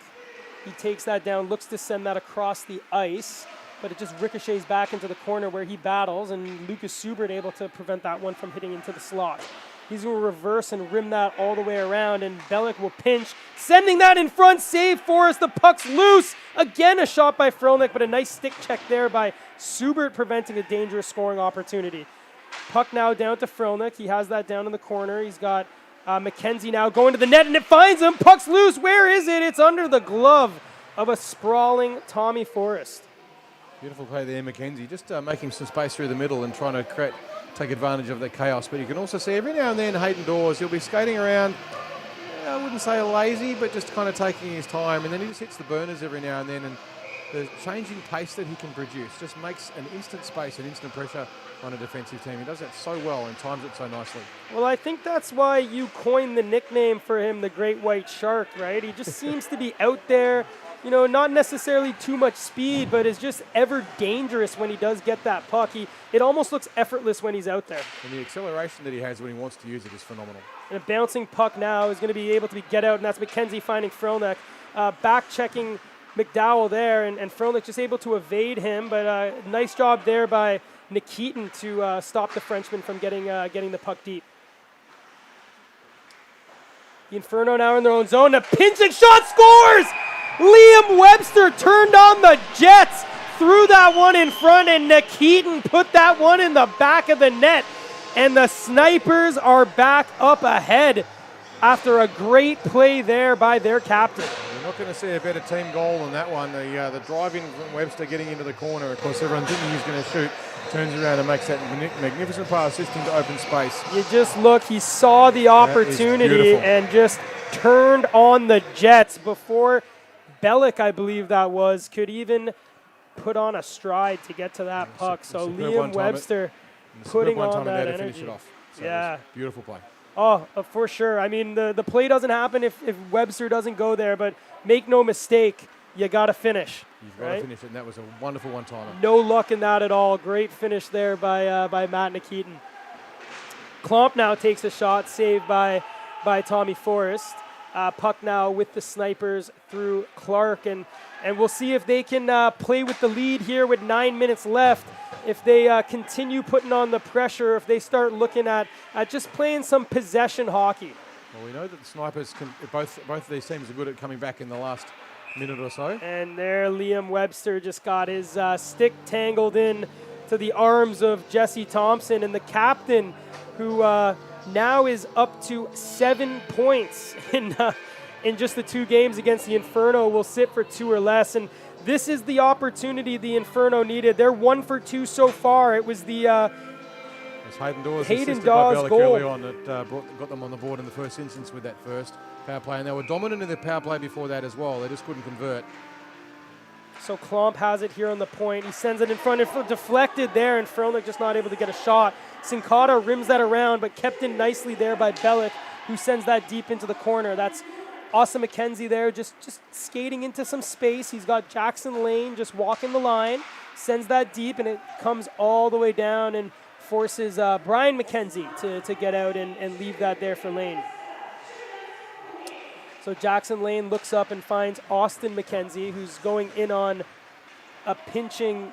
[SPEAKER 2] He takes that down, looks to send that across the ice, but it just ricochets back into the corner where he battles, and Lucas Subert able to prevent that one from hitting into the slot. He's going to reverse and rim that all the way around, and Bellick will pinch, sending that in front, save Forrest, the puck's loose. Again, a shot by Frolnick, but a nice stick check there by Subert, preventing a dangerous scoring opportunity. Puck now down to Frolnick. He has that down in the corner. He's got McKenzie now going to the net, and it finds him. Puck's loose. Where is it? It's under the glove of a sprawling Tommy Forrest.
[SPEAKER 1] Beautiful play there, McKenzie. Just making some space through the middle and trying to take advantage of the chaos. But you can also see every now and then Hayden Dawes, he'll be skating around, I wouldn't say lazy, but just kind of taking his time. And then he just hits the burners every now and then. And the changing pace that he can produce just makes an instant space and instant pressure on a defensive team. He does that so well and times it so nicely.
[SPEAKER 2] Well, I think that's why you coined the nickname for him, the Great White Shark, right? He just seems to be out there, you know, not necessarily too much speed, but is just ever dangerous when he does get that puck. It almost looks effortless when he's out there.
[SPEAKER 1] And the acceleration that he has when he wants to use it is phenomenal.
[SPEAKER 2] And a bouncing puck now is going to be able to get out, and that's McKenzie finding Frolnick. Back-checking McDowell there, and Frolnick just able to evade him, but nice job there by Nikitin to stop the Frenchman from getting the puck deep. The Inferno now in their own zone. A pinching shot, scores! Liam Webster turned on the Jets, threw that one in front, and Nikitin put that one in the back of the net. And the Snipers are back up ahead after a great play there by their captain.
[SPEAKER 1] You're not going to see a better team goal than that one. The drive in from Webster getting into the corner. Of course, everyone thinking he's going to shoot. Turns around and makes that magnificent pass just into open space.
[SPEAKER 2] You just look, he saw the opportunity and just turned on the Jets before Bellick, I believe that was, could even put on a stride to get to that puck. So Liam Webster putting on that energy.
[SPEAKER 1] Finish it off. So
[SPEAKER 2] yeah.
[SPEAKER 1] Beautiful play.
[SPEAKER 2] Oh, for sure. I mean, the play doesn't happen if Webster doesn't go there, but make no mistake, you got to finish.
[SPEAKER 1] You've got to finish it, and that was a wonderful one-timer.
[SPEAKER 2] No luck in that at all. Great finish there by Matt Nikitin. Klomp now takes a shot, saved by Tommy Forrest. Puck now with the Snipers through Clark, and we'll see if they can play with the lead here with 9 minutes left. If they continue putting on the pressure, if they start looking at just playing some possession hockey.
[SPEAKER 1] Well, we know that the Snipers both of these teams are good at coming back in the last minute or so.
[SPEAKER 2] And there Liam Webster just got his stick tangled in to the arms of Jesse Thompson, and the captain, who now is up to 7 points in just the 2 games against the Inferno, will sit for 2 or less. And this is the opportunity the Inferno needed. They're 1 for 2 so far. It was the
[SPEAKER 1] Hayden Dawes
[SPEAKER 2] goal
[SPEAKER 1] early on that got them on the board in the first instance with that first power play. And they were dominant in the power play before that as well. They just couldn't convert.
[SPEAKER 2] So Klomp has it here on the point. He sends it in front. It's deflected there, and Frolnick just not able to get a shot. Sincata rims that around, but kept in nicely there by Bellick, who sends that deep into the corner. That's Austin McKenzie there, just skating into some space. He's got Jackson Lane just walking the line, sends that deep, and it comes all the way down and forces Brian McKenzie to get out and leave that there for Lane. So Jackson Lane looks up and finds Austin McKenzie, who's going in on a pinching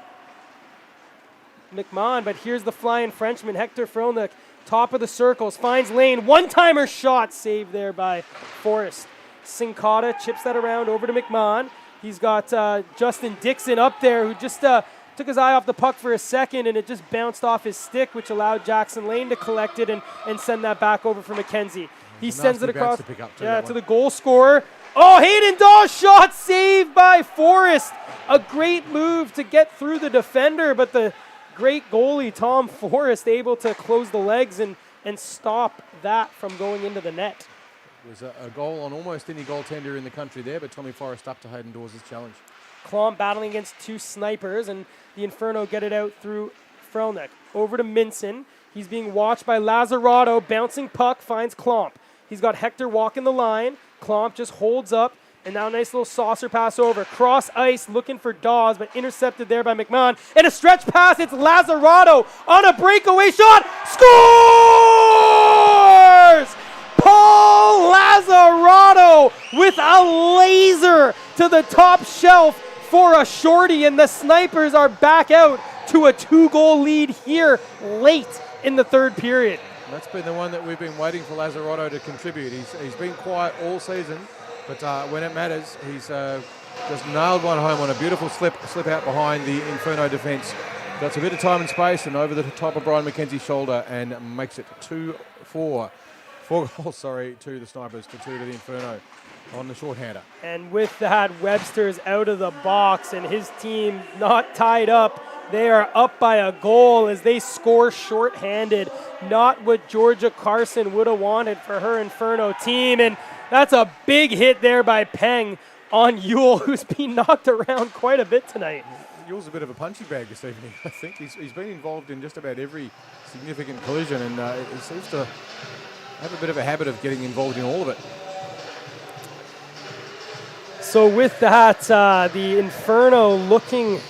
[SPEAKER 2] McMahon, but here's the flying Frenchman, Hector Frolnick, top of the circles, finds Lane, one-timer shot, saved there by Forrest. Sincata chips that around over to McMahon. He's got Justin Dixon up there, who just took his eye off the puck for a second, and it just bounced off his stick, which allowed Jackson Lane to collect it and send that back over for McKenzie. He sends it across to the goal scorer. Oh, Hayden Dawes shot, saved by Forrest. A great move to get through the defender, but the great goalie, Tom Forrest, able to close the legs and stop that from going into the net.
[SPEAKER 1] It was a goal on almost any goaltender in the country there, but Tommy Forrest up to Hayden Dawes' challenge.
[SPEAKER 2] Klomp battling against 2 Snipers, and the Inferno get it out through Frolnick. Over to Minson. He's being watched by Lazzarato. Bouncing puck finds Klomp. He's got Hector walking the line. Klomp just holds up, and now a nice little saucer pass over. Cross ice looking for Dawes, but intercepted there by McMahon. And a stretch pass, it's Lazzarato on a breakaway shot. Scores! Paul Lazzarato with a laser to the top shelf for a shorty, and the Snipers are back out to a 2-goal lead here late in the third period.
[SPEAKER 1] That's been the one that we've been waiting for Lazzarotto to contribute. He's been quiet all season, but when it matters, he's just nailed one home on a beautiful slip out behind the Inferno defence. Got a bit of time and space and over the top of Brian McKenzie's shoulder and makes it 2-4. 4 goals, to the Snipers, to 2 to the Inferno on the shorthander.
[SPEAKER 2] And with that, Webster's out of the box and his team not tied up. They are up by a goal as they score shorthanded. Not what Georgia Carson would have wanted for her Inferno team. And that's a big hit there by Peng on Yule, who's been knocked around quite a bit tonight.
[SPEAKER 1] Yule's a bit of a punchy bag this evening, I think. He's been involved in just about every significant collision, and he seems to have a bit of a habit of getting involved in all of it.
[SPEAKER 2] So with that, the Inferno looking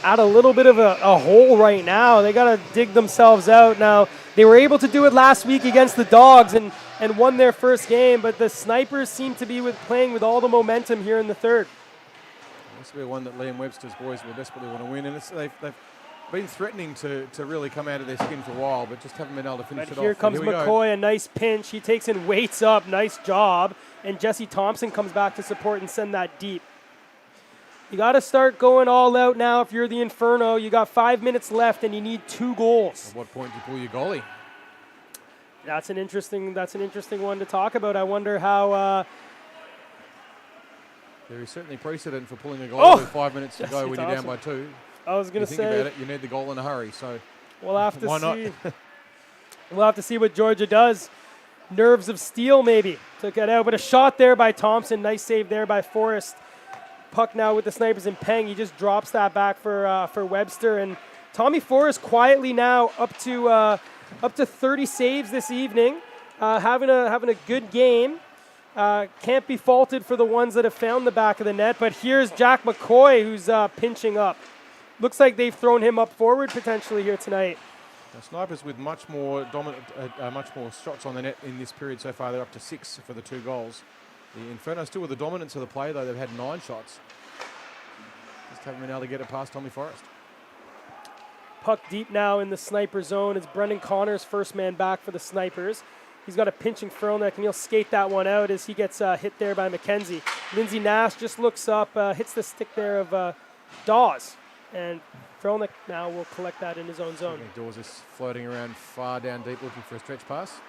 [SPEAKER 2] at a little bit of a hole right now. They got to dig themselves out. Now, they were able to do it last week against the Dogs and won their first game, but the Snipers seem to be playing with all the momentum here in the third.
[SPEAKER 1] This will be one that Liam Webster's boys will desperately want to win, and they've been threatening to really come out of their skin for a while, but just haven't been able to finish it off.
[SPEAKER 2] Here comes McCoy, a nice pinch. He takes and weights up. Nice job. And Jesse Thompson comes back to support and send that deep. You got to start going all out now if you're the Inferno. You got 5 minutes left and you need 2 goals.
[SPEAKER 1] At what point do you pull your goalie?
[SPEAKER 2] That's an interesting one to talk about. I wonder how...
[SPEAKER 1] There is certainly precedent for pulling a goal with 5 minutes to go when you're down by 2.
[SPEAKER 2] I was going to say...
[SPEAKER 1] Think about it, you need the goal in a hurry, so
[SPEAKER 2] we'll have to
[SPEAKER 1] why not?
[SPEAKER 2] We'll have to see what Georgia does. Nerves of steel, maybe. Took it out, but a shot there by Thompson. Nice save there by Forrest. Puck now with the Snipers and Peng. He just drops that back for Webster. And Tommy Forrest quietly now up to 30 saves this evening. Having a good game. Can't be faulted for the ones that have found the back of the net. But here's Jack McCoy, who's pinching up. Looks like they've thrown him up forward potentially here tonight.
[SPEAKER 1] The Snipers with much more dominant, much more shots on the net in this period so far. They're up to 6 for the 2 goals. The Inferno still with the dominance of the play, though. They've had 9 shots. Just haven't been able to get it past Tommy Forrest.
[SPEAKER 2] Puck deep now in the Sniper zone. It's Brendan Connors, first man back for the Snipers. He's got a pinching Frolnick, and he'll skate that one out as he gets hit there by McKenzie. Lindsay Nash just looks up, hits the stick there of Dawes. And Frolnick now will collect that in his own zone.
[SPEAKER 1] Dawes is floating around far down deep looking for a stretch pass.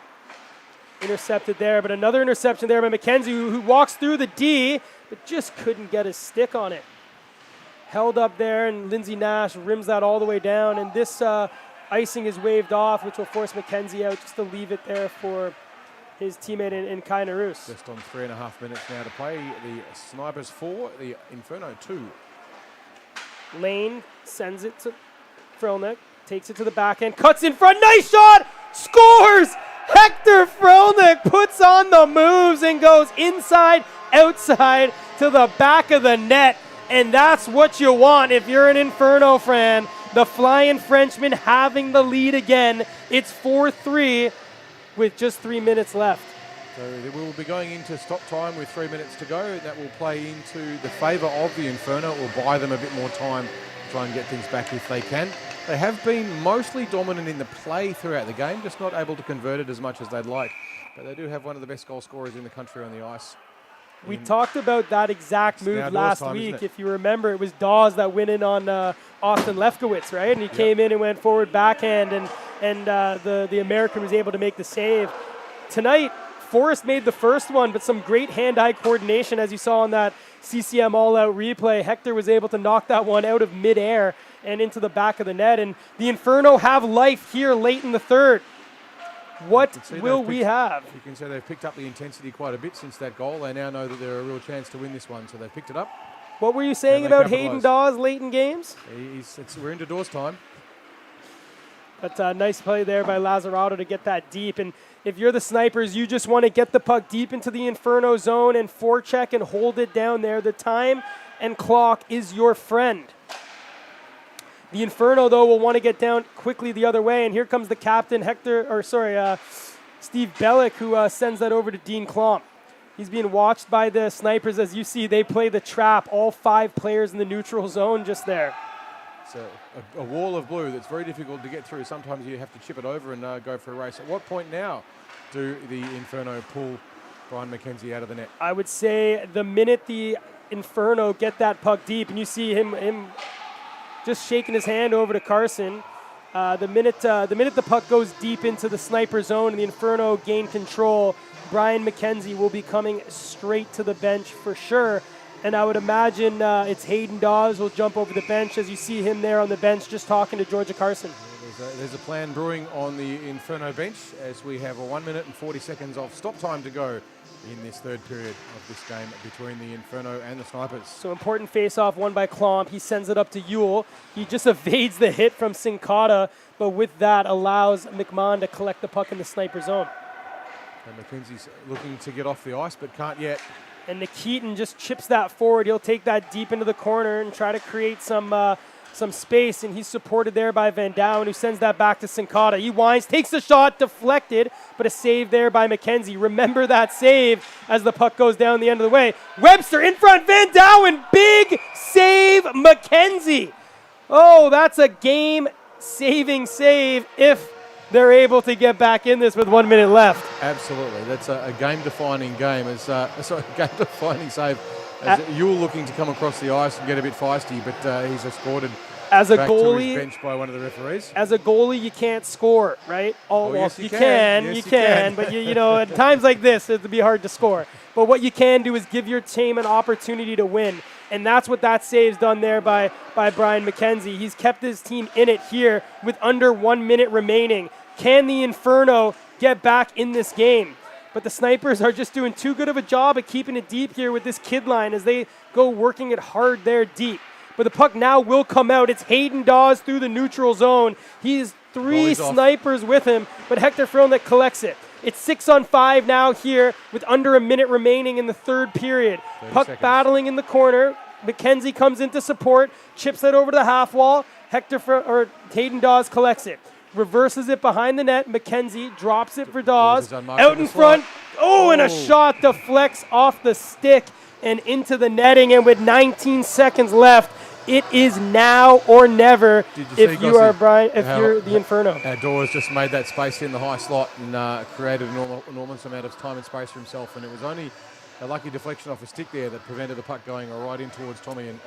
[SPEAKER 2] Intercepted there, but another interception there by McKenzie, who walks through the D, but just couldn't get his stick on it. Held up there, and Lindsay Nash rims that all the way down, and this icing is waved off, which will force McKenzie out just to leave it there for his teammate in Kai Narus.
[SPEAKER 1] Just on 3.5 minutes now to play. The Snipers 4, the Inferno 2.
[SPEAKER 2] Lane sends it to Frolnick, takes it to the back end, cuts in front, nice shot, scores! Hector Frolnick puts on the moves and goes inside, outside to the back of the net. And that's what you want if you're an Inferno fan. The Flying Frenchman having the lead again. It's 4-3 with just 3 minutes left.
[SPEAKER 1] So we will be going into stop time with 3 minutes to go. That will play into the favour of the Inferno. It will buy them a bit more time to try and get things back if they can. They have been mostly dominant in the play throughout the game, just not able to convert it as much as they'd like. But they do have one of the best goal scorers in the country on the ice.
[SPEAKER 2] We talked about that exact move last week. If you remember, it was Dawes that went in on Austin Lefkowitz, right? And he came in and went forward backhand, and the American was able to make the save. Tonight, Forrest made the first one, but some great hand-eye coordination, as you saw on that CCM all-out replay. Hector was able to knock that one out of midair and into the back of the net. And the Inferno have life here late in the third. What will we have?
[SPEAKER 1] You can see they've picked up the intensity quite a bit since that goal. They now know that they're a real chance to win this one, so they've picked it up.
[SPEAKER 2] What were you saying about Hayden Dawes late in games?
[SPEAKER 1] We're into Dawes time.
[SPEAKER 2] But nice play there by Lazzarotto to get that deep. And if you're the Snipers, you just want to get the puck deep into the Inferno zone and forecheck and hold it down there. The time and clock is your friend. The Inferno, though, will want to get down quickly the other way. And here comes the captain, Steve Bellick, who sends that over to Dean Klomp. He's being watched by the Snipers. As you see, they play the trap. All 5 players in the neutral zone just there.
[SPEAKER 1] It's a wall of blue that's very difficult to get through. Sometimes you have to chip it over and go for a race. At what point now do the Inferno pull Brian McKenzie out of the net?
[SPEAKER 2] I would say the minute the Inferno get that puck deep, and you see him just shaking his hand over to Carson. The minute the puck goes deep into the sniper zone and the Inferno gain control, Brian McKenzie will be coming straight to the bench for sure. And I would imagine it's Hayden Dawes will jump over the bench as you see him there on the bench just talking to Georgia Carson.
[SPEAKER 1] There's a plan brewing on the Inferno bench as we have a 1 minute and 40 seconds of stop time to go in this third period of this game between the Inferno and the Snipers.
[SPEAKER 2] So important face-off won by Klomp. He sends it up to Yule. He just evades the hit from Sincata, but with that allows McMahon to collect the puck in the sniper zone.
[SPEAKER 1] And McKenzie's looking to get off the ice, but can't yet.
[SPEAKER 2] And Nikitin just chips that forward. He'll take that deep into the corner and try to create some space, and he's supported there by Van Douwen, who sends that back to Sincata. He winds, takes the shot, deflected, but a save there by McKenzie. Remember that save as the puck goes down the end of the way. Webster in front, Van Douwen, big save, McKenzie. Oh, that's a game-saving save if they're able to get back in this with 1 minute left.
[SPEAKER 1] Absolutely. That's a game-defining game. Game-defining save. As you're looking to come across the ice and get a bit feisty, but he's escorted
[SPEAKER 2] as a
[SPEAKER 1] back
[SPEAKER 2] goalie,
[SPEAKER 1] to his bench by one of the referees.
[SPEAKER 2] As a goalie, you can't score, right?
[SPEAKER 1] Yes,
[SPEAKER 2] you can, but you know, at times like this, it'd be hard to score. But what you can do is give your team an opportunity to win, and that's what that save's done there by Brian McKenzie. He's kept his team in it here with under 1 minute remaining. Can the Inferno get back in this game? But the Snipers are just doing too good of a job at keeping it deep here with this kid line as they go working it hard there deep. But the puck now will come out. It's Hayden Dawes through the neutral zone. He has three Snipers with him, but Hector Fronek collects it. It's 6-on-5 now here with under a minute remaining in the third period. Puck battling in the corner. McKenzie comes in to support, chips it over to the half wall. Hayden Dawes collects it. Reverses it behind the net. McKenzie drops it for Dawes. Out in front. And a shot deflects off the stick and into the netting. And with 19 seconds left, it is now or never if you're the Inferno.
[SPEAKER 1] Dawes just made that space in the high slot and created an enormous amount of time and space for himself. And it was only a lucky deflection off a stick there that prevented the puck going right in towards Tommy and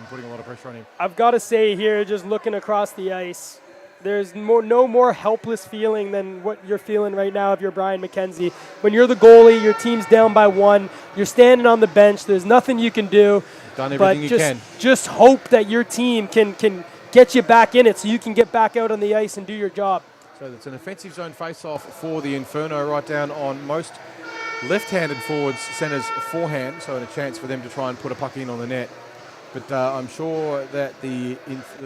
[SPEAKER 1] putting a lot of pressure on him.
[SPEAKER 2] I've got to say here, just looking across the ice, there's no more helpless feeling than what you're feeling right now if you're Brian McKenzie. When you're the goalie, your team's down by 1, you're standing on the bench, there's nothing you can do.
[SPEAKER 1] Done everything you can.
[SPEAKER 2] Just hope that your team can get you back in it so you can get back out on the ice and do your job.
[SPEAKER 1] So it's an offensive zone face-off for the Inferno right down on most left-handed forwards, centres forehand, so a chance for them to try and put a puck in on the net. But I'm sure that the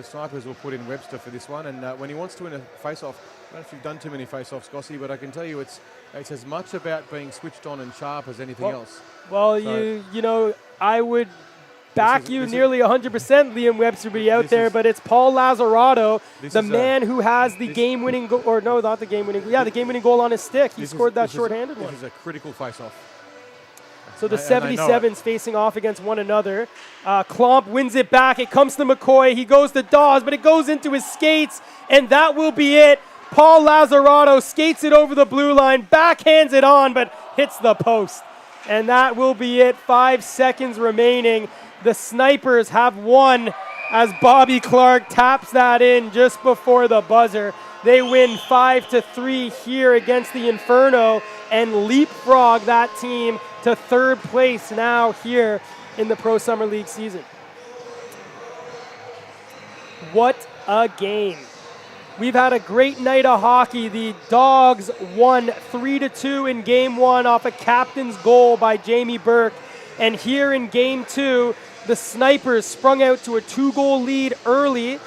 [SPEAKER 1] Snipers will put in Webster for this one. And when he wants to win a face-off, I don't know if you've done too many face-offs, Gossy, but I can tell you it's as much about being switched on and sharp as anything else.
[SPEAKER 2] Well, so I would back you nearly 100%, Liam Webster be out there, but it's Paul Lazzarato, the man who has the game-winning goal, or no, not the game-winning, the game-winning goal on his stick. He scored that short-handed one.
[SPEAKER 1] This is a critical face-off.
[SPEAKER 2] So the 77s facing off against one another. Klomp wins it back. It comes to McCoy. He goes to Dawes, but it goes into his skates, and that will be it. Paul Lazzarato skates it over the blue line, backhands it on, but hits the post. And that will be it. 5 seconds remaining. The Snipers have won as Bobby Clark taps that in just before the buzzer. They win 5-3 here against the Inferno and leapfrog that team to third place now here in the Pro Summer League season. What a game. We've had a great night of hockey. The Dogs won 3-2 in Game 1 off a captain's goal by Jamie Burke. And here in Game 2, the Snipers sprung out to a 2-goal lead early.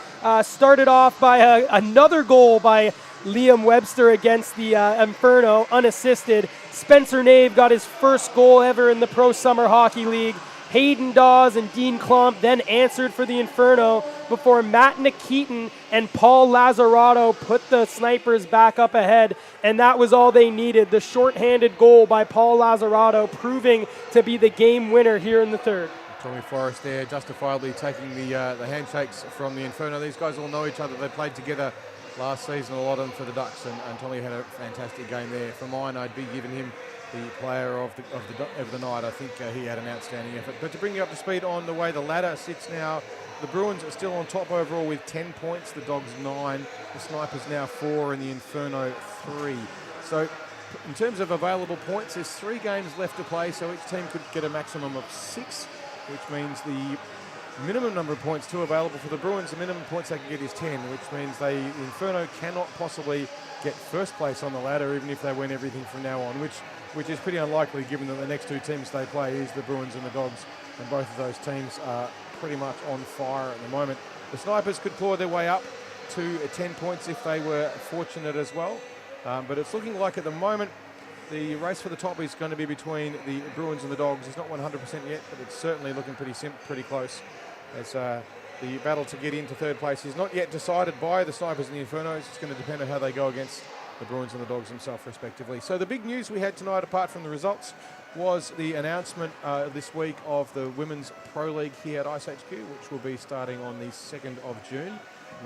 [SPEAKER 2] Started off by another goal by Liam Webster against the Inferno, unassisted. Spencer Nave got his first goal ever in the Pro Summer Hockey League. Hayden Dawes and Dean Klomp then answered for the Inferno before Matt Nikitin and Paul Lazzarato put the Snipers back up ahead, and that was all they needed. The shorthanded goal by Paul Lazzarato proving to be the game winner here in the third.
[SPEAKER 1] Tommy Forrest there, justifiably taking the handshakes from the Inferno. These guys all know each other. They played together last season, a lot of them for the Ducks, and Tommy had a fantastic game there. For mine, I'd be giving him the player of the night. I think he had an outstanding effort. But to bring you up to speed on the way the ladder sits now, the Bruins are still on top overall with 10 points, the Dogs 9, the Snipers now 4, and the Inferno 3. So in terms of available points, there's 3 games left to play, so each team could get a maximum of 6, which means the minimum number of points still available for the Bruins. The minimum points they can get is 10, which means the Inferno cannot possibly get first place on the ladder, even if they win everything from now on, which is pretty unlikely given that the next 2 teams they play is the Bruins and the Dogs, and both of those teams are pretty much on fire at the moment. The Snipers could claw their way up to 10 points if they were fortunate as well, but it's looking like at the moment the race for the top is going to be between the Bruins and the Dogs. It's not 100% yet, but it's certainly looking pretty close, as the battle to get into third place is not yet decided by the Snipers and the Infernos. It's going to depend on how they go against the Bruins and the Dogs themselves, respectively. So the big news we had tonight, apart from the results, was the announcement this week of the Women's Pro League here at IceHQ, which will be starting on the 2nd of June.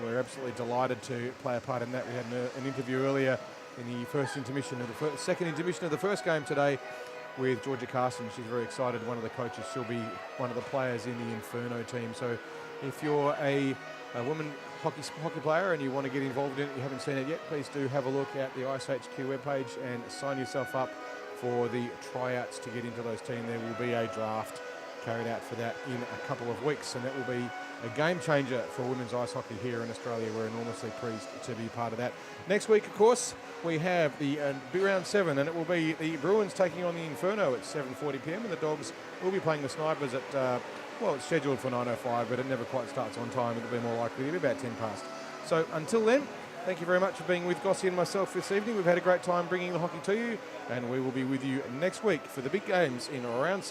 [SPEAKER 1] We're absolutely delighted to play a part in that. We had an interview earlier in the second intermission of the first game today with Georgia Carson. She's very excited, one of the coaches. She'll be one of the players in the Inferno team. So if you're a woman hockey player and you want to get involved in it, you haven't seen it yet, please do have a look at the IceHQ webpage and sign yourself up for the tryouts to get into those teams. There will be a draft carried out for that in a couple of weeks, and that will be a game changer for women's ice hockey here in Australia. We're enormously pleased to be part of that. Next week, of course, we have the round 7, and it will be the Bruins taking on the Inferno at 7:40 p.m, and the Dogs will be playing the Snipers at, it's scheduled for 9:05, but it never quite starts on time. It'll be more likely to be about 10 past. So until then, thank you very much for being with Gossie and myself this evening. We've had a great time bringing the hockey to you, and we will be with you next week for the big games in round 7.